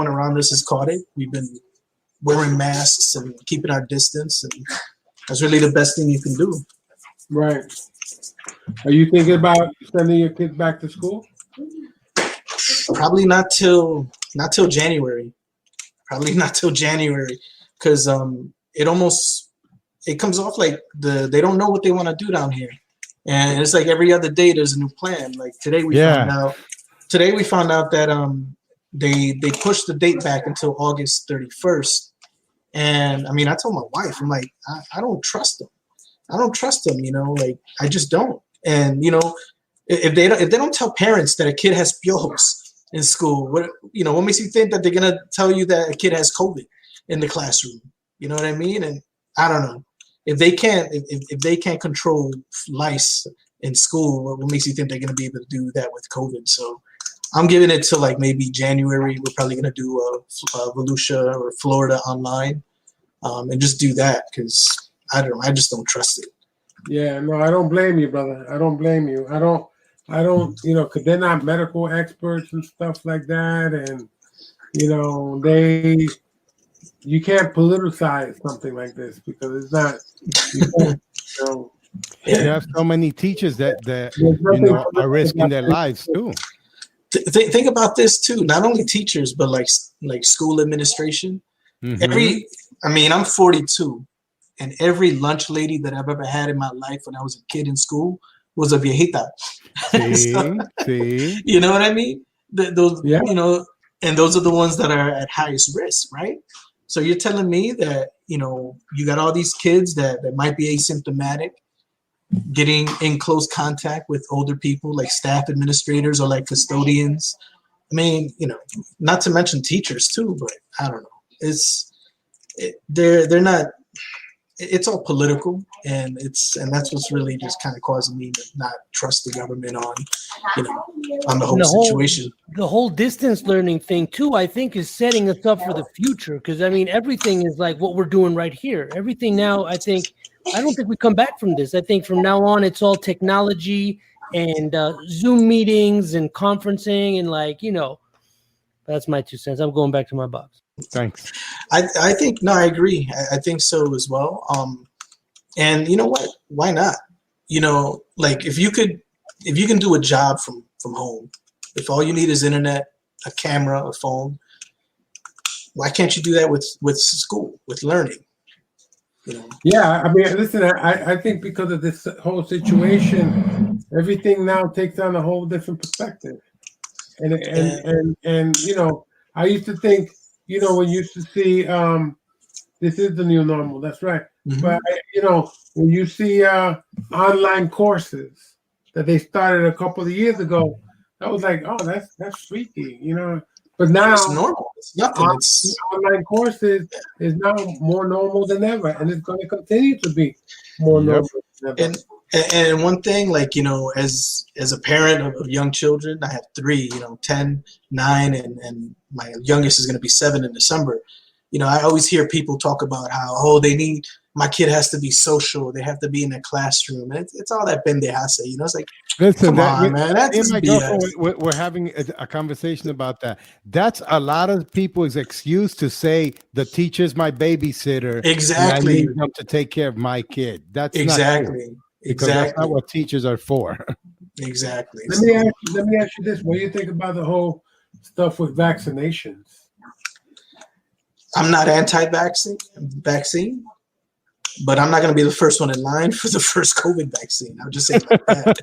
around us has caught it. We've been wearing masks and keeping our distance, and that's really the best thing you can do.
Right. Are you thinking about sending your kids back to school?
Probably not till January. Probably not till January, because it comes off like they don't know what they want to do down here, and it's like every other day there's a new plan. Like today we found out that they pushed the date back until August 31st, and I mean I told my wife, I'm like I don't trust them. Like I just don't. And if they don't tell parents that a kid has piojos in school, what makes you think that they're gonna tell you that a kid has COVID in the classroom? You know what I mean? And I don't know. If they can't control lice in school, what makes you think they're going to be able to do that with COVID? So I'm giving it to like maybe January. We're probably going to do Volusia or Florida online and just do that because I don't know. I just don't trust it.
Yeah, no, I don't blame you, brother. I don't blame you. I don't, because they're not medical experts and stuff like that. And, you can't politicize something like this because it's not.
You have so many teachers that are risking their lives too.
Think about this too. Not only teachers, but like school administration. Mm-hmm. I'm 42, and every lunch lady that I've ever had in my life when I was a kid in school was a viejita.
See?
You know what I mean? And those are the ones that are at highest risk, right? So you're telling me that, you got all these kids that might be asymptomatic, getting in close contact with older people like staff administrators or like custodians. I mean, not to mention teachers too, but I don't know. They're not, it's all political, and that's what's really just kind of causing me to not trust the government on the whole situation.
The whole distance learning thing too, I think, is setting us up for the future. Because everything is like what we're doing right here. Everything now, I don't think we come back from this. I think from now on, it's all technology and Zoom meetings and conferencing and that's my 2 cents. I'm going back to my box.
Thanks.
I think I agree. I think so as well. And you know what? Why not? Like if you could if you can do a job from home, if all you need is internet, a camera, a phone, why can't you do that with school, with learning? You know?
Yeah, I mean, listen, I think because of this whole situation, everything now takes on a whole different perspective. And you know, I used to think, you know, when you used to see this is the new normal, that's right.
Mhm.
But you know, when you see online courses that they started a couple of years ago, that was like, oh, that's freaky, you know. But now
It's normal. It's nothing. It's
online courses is now more normal than ever, and it's going to continue to be more
Yep.
normal than ever.
and one thing, like, you know, as a parent of young children, I have 3, you know, 10, 9, and my youngest is going to be 7 in December. You know, I always hear people talk about how, oh, my kid has to be social, they have to be in a classroom. And it's all that pendejasa, you know. It's like,
Listen,
come on, man, that's
me and
just
my
BS.
girlfriend, we're having a conversation about that. That's a lot of people's excuse to say the teacher's my babysitter.
Exactly.
And I need them to take care of my kid. That's not true,
Exactly.
because that's
Exactly.
not what teachers are for.
Exactly.
Let me ask you this: what do you think about the whole stuff with vaccinations?
I'm not anti-vaccine, but I'm not going to be the first one in line for the first COVID vaccine. I'll just say it like that.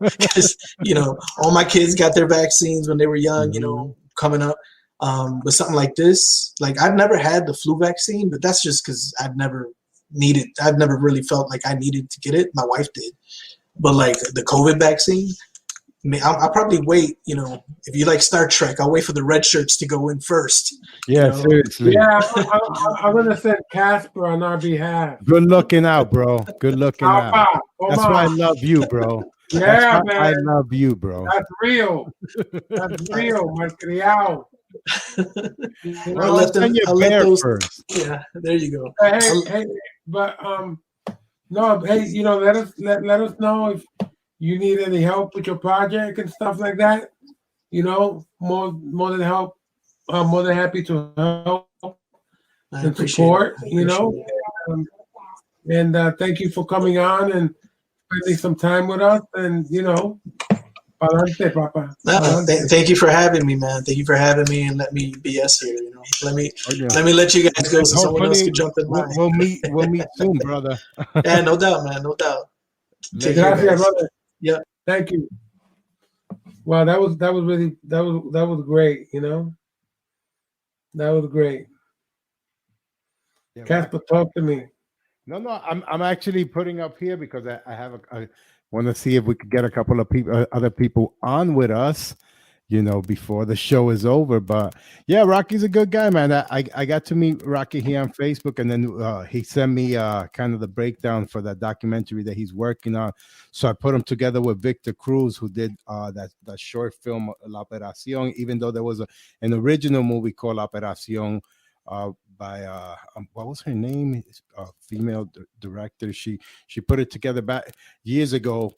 Because, you know, all my kids got their vaccines when they were young, you know, coming up. But something like this, like, I've never had the flu vaccine, but that's just because I've never really felt like I needed to get it. My wife did. But like the COVID vaccine, I mean, I'll probably wait, you know, if you like Star Trek, I'll wait for the red shirts to go in first.
Yeah,
You know?
seriously.
Yeah, I'm going to send Casper on our behalf.
Good looking out, bro. Good looking out.
Papa,
That's
come
why I
on.
love you, bro.
Yeah,
That's why I
man.
love you, bro.
That's real. That's real, my criado. You
Well,
know?
let's send your bear
those
first.
Yeah, there you go.
Hey, but no, hey, you know, let us know if you need any help with your project and stuff like that. You know, more than help. I'm more than happy to help
I
and
appreciate
support.
it.
You know, and thank you for coming on and spending some time with us. And you know, pa'lante, papa. Pa'lante.
Thank you for having me, man. Thank you for having me and let me BS here. You know, let me let you guys go so someone else can jump in line.
We'll meet soon, brother.
Yeah, no doubt, man. No doubt. Take
Gracias,
care, guys.
brother.
Yeah.
Thank you. Wow, that was great. You know, that was great.
Yeah,
Casper, talk to me.
No, I'm actually putting up here because I want to see if we could get a couple of people, other people on with us, you know, before the show is over. But yeah, Rocky's a good guy, man. I got to meet Rocky here on Facebook, and then he sent me kind of the breakdown for that documentary that he's working on. So I put him together with Victor Cruz, who did that short film La Operación, even though there was an original movie called La Operación by what was her name? Female director. She put it together back years ago,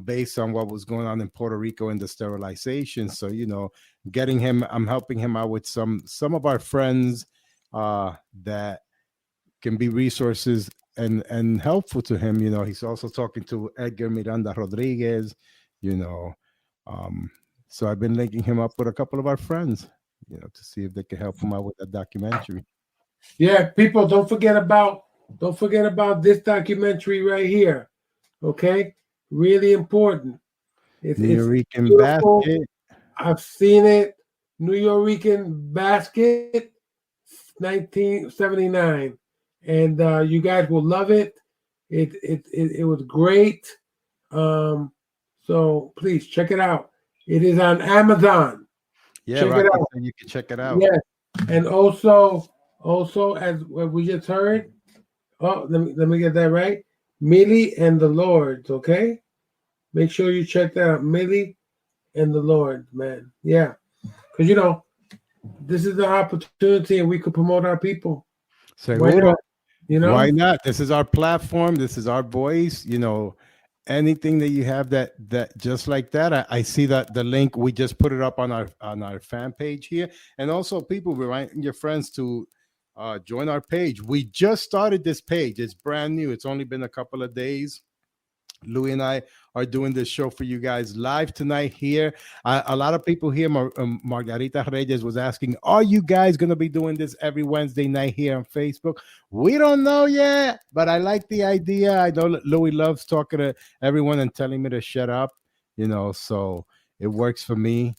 based on what was going on in Puerto Rico and the sterilization. So, you know, I'm helping him out with some of our friends that can be resources and helpful to him. You know, he's also talking to Edgar Miranda Rodriguez, you know. So I've been linking him up with a couple of our friends, you know, to see if they can help him out with that documentary.
Yeah, people, don't forget about this documentary right here. Okay, really important. It's
Nuyorican Basket.
I've seen it. Nuyorican Basket, 1979, and you guys will love it. It was great. So please check it out. It is on Amazon.
Yeah,
check
Rocky,
it out.
you can check it out.
Yes, and also as we just heard. Oh, let me get that right. Millie and the Lords. Okay, make sure you check that out. Millie and the Lords, man. Yeah, because you know this is the opportunity, and we could promote our people. Why not? You know,
why not? This is our platform. This is our voice. You know, anything that you have that just like that. I see that the link, we just put it up on our fan page here, and also people reminding your friends to join our page. We just started this page. It's brand new. It's only been a couple of days. Louis and I are doing this show for you guys live tonight here. A lot of people here, Margarita Reyes was asking, are you guys going to be doing this every Wednesday night here on Facebook? We don't know yet, but I like the idea. I know Louis loves talking to everyone and telling me to shut up, so it works for me.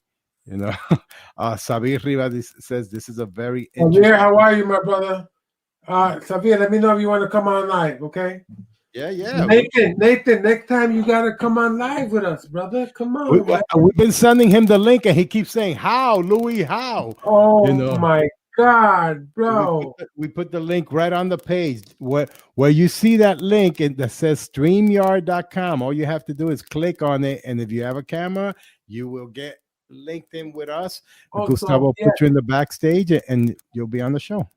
Sabir Rivas says this is a very interesting.
Sabir, how are you, my brother? Sabir, let me know if you want to come on live, okay?
Yeah.
Nathan, next time you got to come on live with us, brother. Come on.
We've been sending him the link, and he keeps saying, how, Louis, how?
Oh, my God, bro.
We put the link right on the page. Where you see that link that says StreamYard.com, all you have to do is click on it, and if you have a camera, you will get linked in with us. Gustavo will put you in the backstage, and you'll be on the show.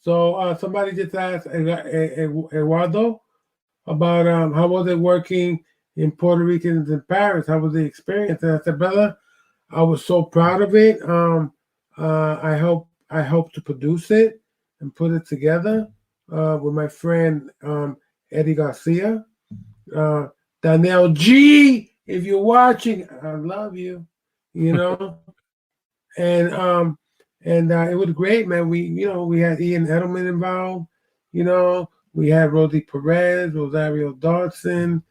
So somebody just asked Eduardo about how was it working in Puerto Ricans in Paris? How was the experience? And I said, brother, I was so proud of it. I hope to produce it and put it together with my friend Eddie Garcia. Danielle G, if you're watching, I love you. And it was great, man. We had Ian Edelman involved. We had Rosie Perez, Rosario Dawson.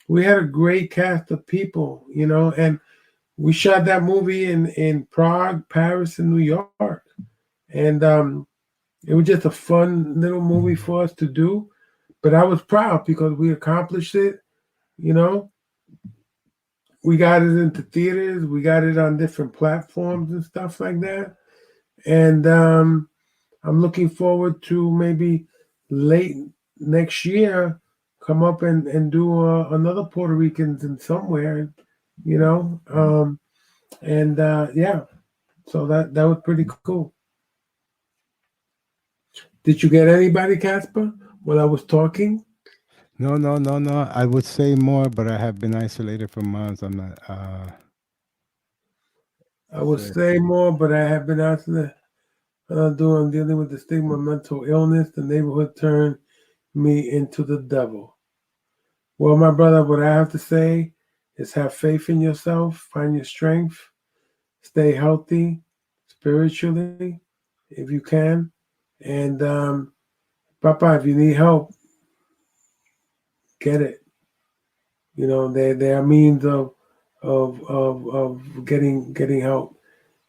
We had a great cast of people, and we shot that movie in Prague, Paris, and New York. And it was just a fun little movie for us to do. But I was proud because we accomplished it, We got it into theaters. We got it on different platforms and stuff like that. And I'm looking forward to maybe late next year come up and do another Puerto Ricans in somewhere, so that was pretty cool. Did you get anybody, Casper, while I was talking?
No. I would say more, but I have been isolated for months. I'm not.
I would say more, but I have been isolated. I'm dealing with the stigma of mental illness. The neighborhood turned me into the devil. Well, my brother, what I have to say is have faith in yourself, find your strength, stay healthy spiritually if you can. And Papa, if you need help, get it. There are means of getting help.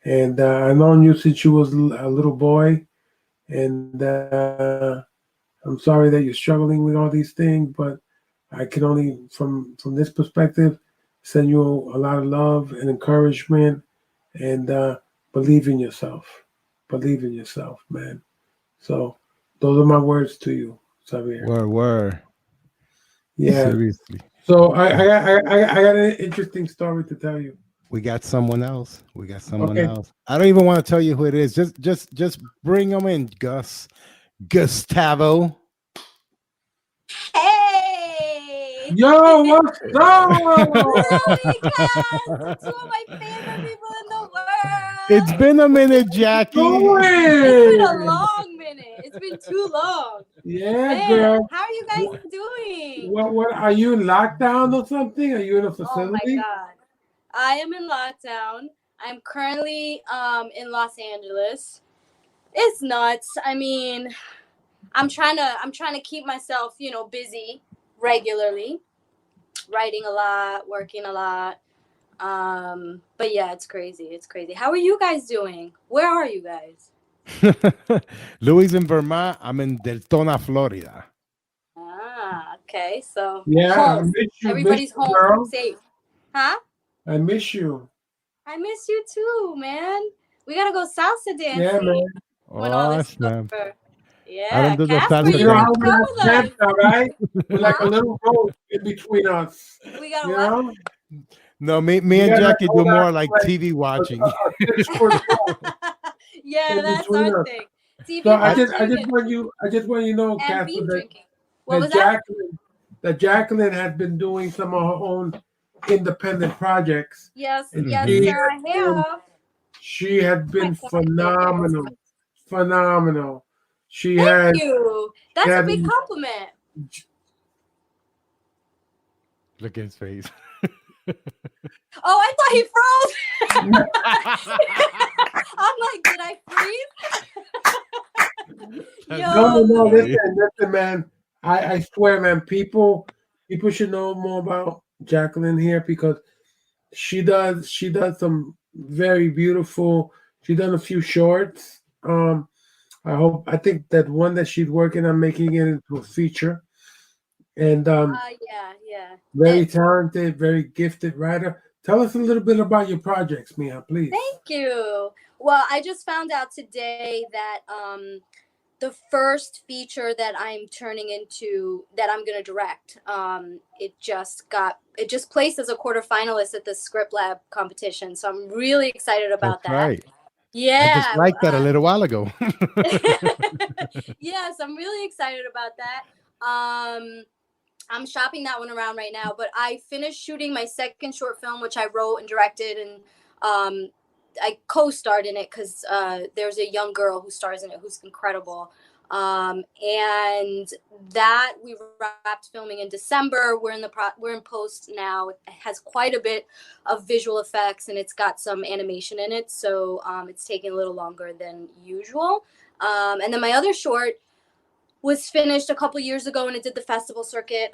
And I've known you since you was a little boy, and I'm sorry that you're struggling with all these things, but I can only, from this perspective, send you a lot of love and encouragement, and believe in yourself. Believe in yourself, man. So those are my words to you, Xavier.
Word.
Yeah.
Seriously.
So I got an interesting story to tell you.
We got someone else. Else. I don't even want to tell you who it is. Just bring them in, Gustavo.
Hey!
Yo, what's up?
Two of my favorite people in the world.
It's been a minute, Jackie.
It's been a long minute. It's been too long.
Yeah,
Man,
girl.
how are you guys doing?
What are you in lockdown or something? Are you in a facility?
Oh my God. I am in lockdown. I'm currently in Los Angeles. It's nuts. I mean, I'm trying to keep myself, busy regularly, writing a lot, working a lot. But yeah, it's crazy. How are you guys doing? Where are you guys?
Louis in Vermont. I'm in Deltona, Florida.
Ah, okay. So
yeah,
home. Everybody's home,
girl.
safe. Huh?
I miss you.
I miss you too, man. We gotta go salsa dancing.
Yeah, man.
When all this is
man.
over. Yeah,
I don't do the
Casper,
salsa
You know how
come
we
with us.
dance, right? With like a little road in between us.
We gotta
You
what?
know?
No, me and Jackie do more like TV watching.
Yeah,
in
that's
between
our
us.
thing. TV
So I just
watching
want you to know,
and
Casper,
beer
that
drinking. What was that?
Jacqueline has been doing some of her own independent projects.
Yes,
And
yes,
she
sir, I have.
She had been phenomenal. She
Thank
had
you. That's a big compliment.
Look at his face.
Oh, I thought he froze. I'm like, did I freeze?
No, listen, man. I swear, man, people should know more about Jacqueline here because she does some very beautiful. She done a few shorts. I think that one that she's working on making it into a feature. And
yeah.
very talented, very gifted writer. Tell us a little bit about your projects, Mia, please.
Thank you. Well, I just found out today that the first feature that I'm turning into that I'm gonna direct, it just placed as a quarterfinalist at the Script Lab competition. So I'm really excited about that.
Right.
Yeah.
I just liked that a little while ago.
Yes, I'm really excited about that. I'm shopping that one around right now, but I finished shooting my second short film, which I wrote and directed, and I co-starred in it because there's a young girl who stars in it who's incredible. And that we wrapped filming in December. We're in post now. It has quite a bit of visual effects and it's got some animation in it, so it's taking a little longer than usual. And then my other short was finished a couple years ago and it did the festival circuit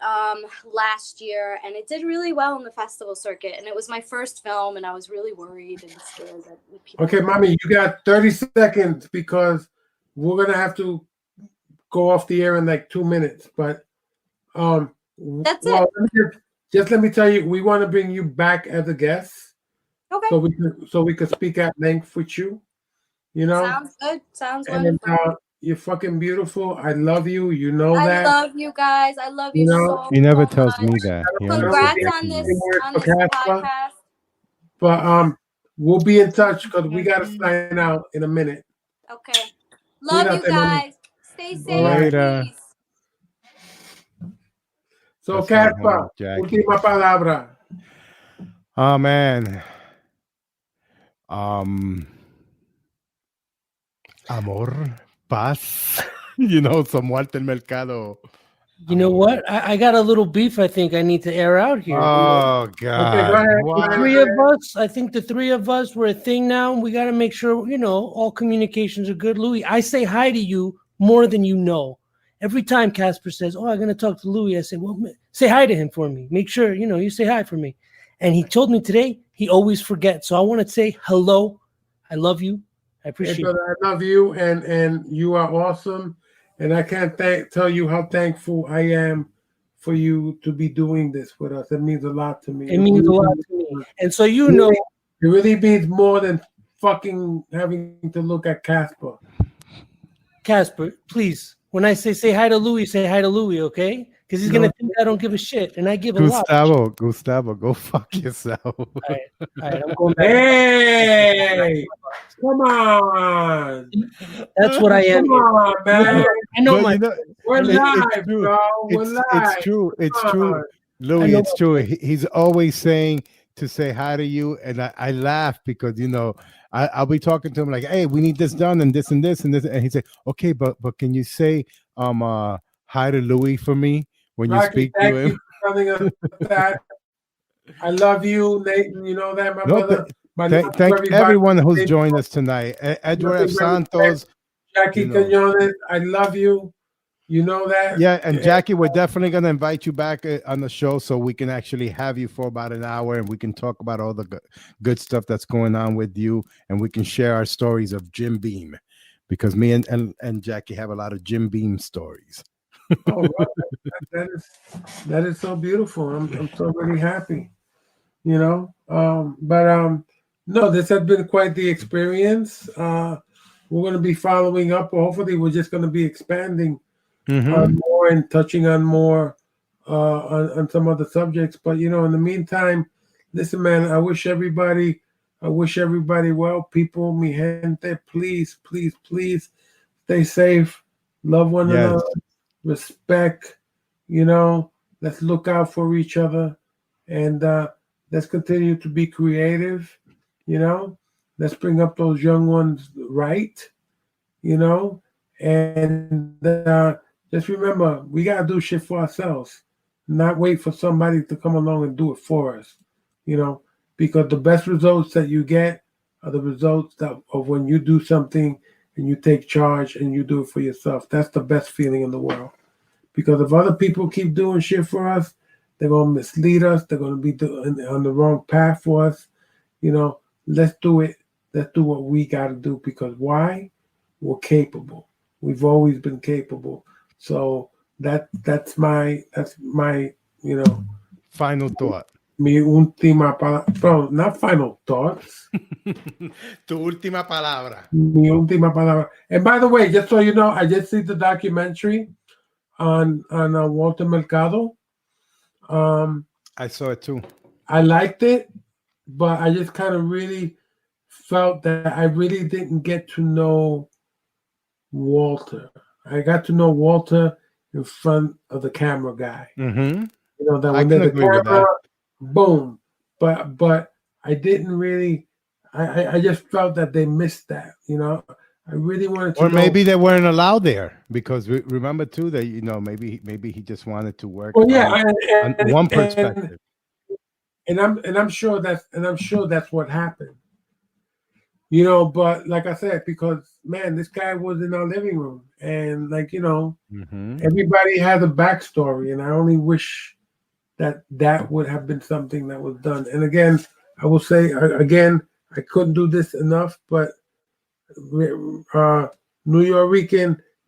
last year, and it did really well in the festival circuit, and it was my first film and I was really worried and scared that people.
Okay, mommy, you got 30 seconds because we're gonna have to go off the air in like 2 minutes, but
that's it.
Let me tell you, we want to bring you back as a guest.
Okay.
So we could speak at length with you. You know?
Sounds good. Sounds
and,
wonderful.
You're fucking beautiful. I love you. You know that.
I love you guys. I love you so
He never
much.
tells me that.
Congrats on this podcast.
But we'll be in touch because we gotta sign out in a minute.
Okay. Love you guys. Stay safe.
Later.
So, Casper, última palabra.
Oh man. Amor, paz. You know, some Walter Mercado.
You know what? I got a little beef I think I need to air out here.
Oh, God.
Okay, go ahead.
The three of us, I think the three of us, we're a thing now. And we got to make sure, you know, all communications are good. Louis, I say hi to you more than you know. Every time Casper says, oh, I'm going to talk to Louis, I say, well, say hi to him for me. Make sure, you know, you say hi for me. And he told me today he always forgets. So I want to say hello. I love you. I appreciate it.
I love you, and you are awesome. And I can't tell you how thankful I am for you to be doing this with us. It means a lot to me.
It means a lot to me. And so, you know.
It really means more than fucking having to look at Casper.
Casper, please. When I say hi to Louis, okay? Because he's gonna think I don't give a shit, and I give a lot.
Gustavo, go fuck yourself. All
right, I'm going back.
Hey, come on.
That's what I am.
Come on, man.
I know
we're live, bro. We're live.
It's true. It's true. Louis, it's true. He's always saying to say hi to you, and I laugh because, you know, I'll be talking to him like, hey, we need this done and this and this and this, and he say, okay, but can you say hi to Louis for me when you speak to him?
I love you, Nathan. You know that, my brother.
Thank everyone who's joined us tonight. Edward Santos,
Jackie Quinones, I love you. You know that.
Yeah, and Jackie, we're definitely going to invite you back on the show so we can actually have you for about an hour and we can talk about all the good stuff that's going on with you, and we can share our stories of Jim Beam, because me and Jackie have a lot of Jim Beam stories.
Oh, that is so beautiful. I'm so really happy. You know, no, this has been quite the experience. We're going to be following up. Hopefully, we're just going to be expanding more and touching on more on some other subjects. But you know, in the meantime, listen, man, I wish everybody well. People, mi gente, please stay safe, love one another, respect. You know, let's look out for each other, and let's continue to be creative. You know, let's bring up those young ones right. You know, and just remember, we gotta do shit for ourselves. not wait for somebody to come along and do it for us, because the best results that you get are the results of when you do something and you take charge and you do it for yourself. That's the best feeling in the world. Because if other people keep doing shit for us, they're going to mislead us. They're going to be on the wrong path for us. Let's do it. Let's do what we got to do. Because why? We're capable. We've always been capable. So that's my
final thought.
Mi última palabra. No, not final thoughts.
Tu última palabra.
Mi última palabra. And by the way, just so you know, I just see the documentary on Walter Mercado.
I saw it too.
I liked it, but I just kind of really felt that I really didn't get to know Walter. I got to know Walter in front of the camera guy.
Mm-hmm.
That when there's a camera, boom. But I didn't really. I just felt that they missed that. I really wanted to.
Or maybe they weren't allowed there because remember too that maybe he just wanted to work.
Well, yeah,
on one perspective.
And I'm sure that's what happened. But like I said, because man, this guy was in our living room, and everybody had a backstory, and I only wish that would have been something that was done. And again, I will say again, I couldn't do this enough, but New York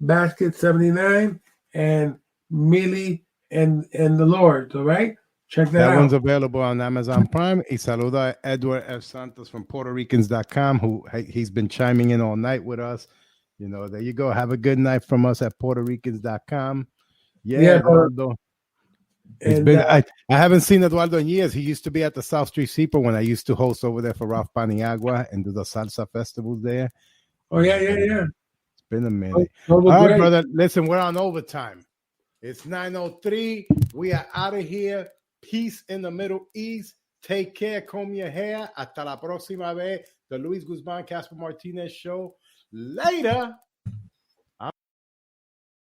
Basket 79 and Millie and the Lords, all right? Check that out.
That one's available on Amazon Prime. Y saluda Edward F. Santos from PuertoRicans.com, who he's been chiming in all night with us. There you go. Have a good night from us at PuertoRicans.com. Yeah, Eduardo. I haven't seen Eduardo in years. He used to be at the South Street Seaport when I used to host over there for Ralph Paniagua and do the salsa festivals there.
Oh, yeah.
It's been a minute. All right, brother. Listen, we're on overtime. It's 9:03. We are out of here. Peace in the Middle East. Take care. Comb your hair. Hasta la próxima vez. The Luis Guzman, Casper Martinez Show. Later.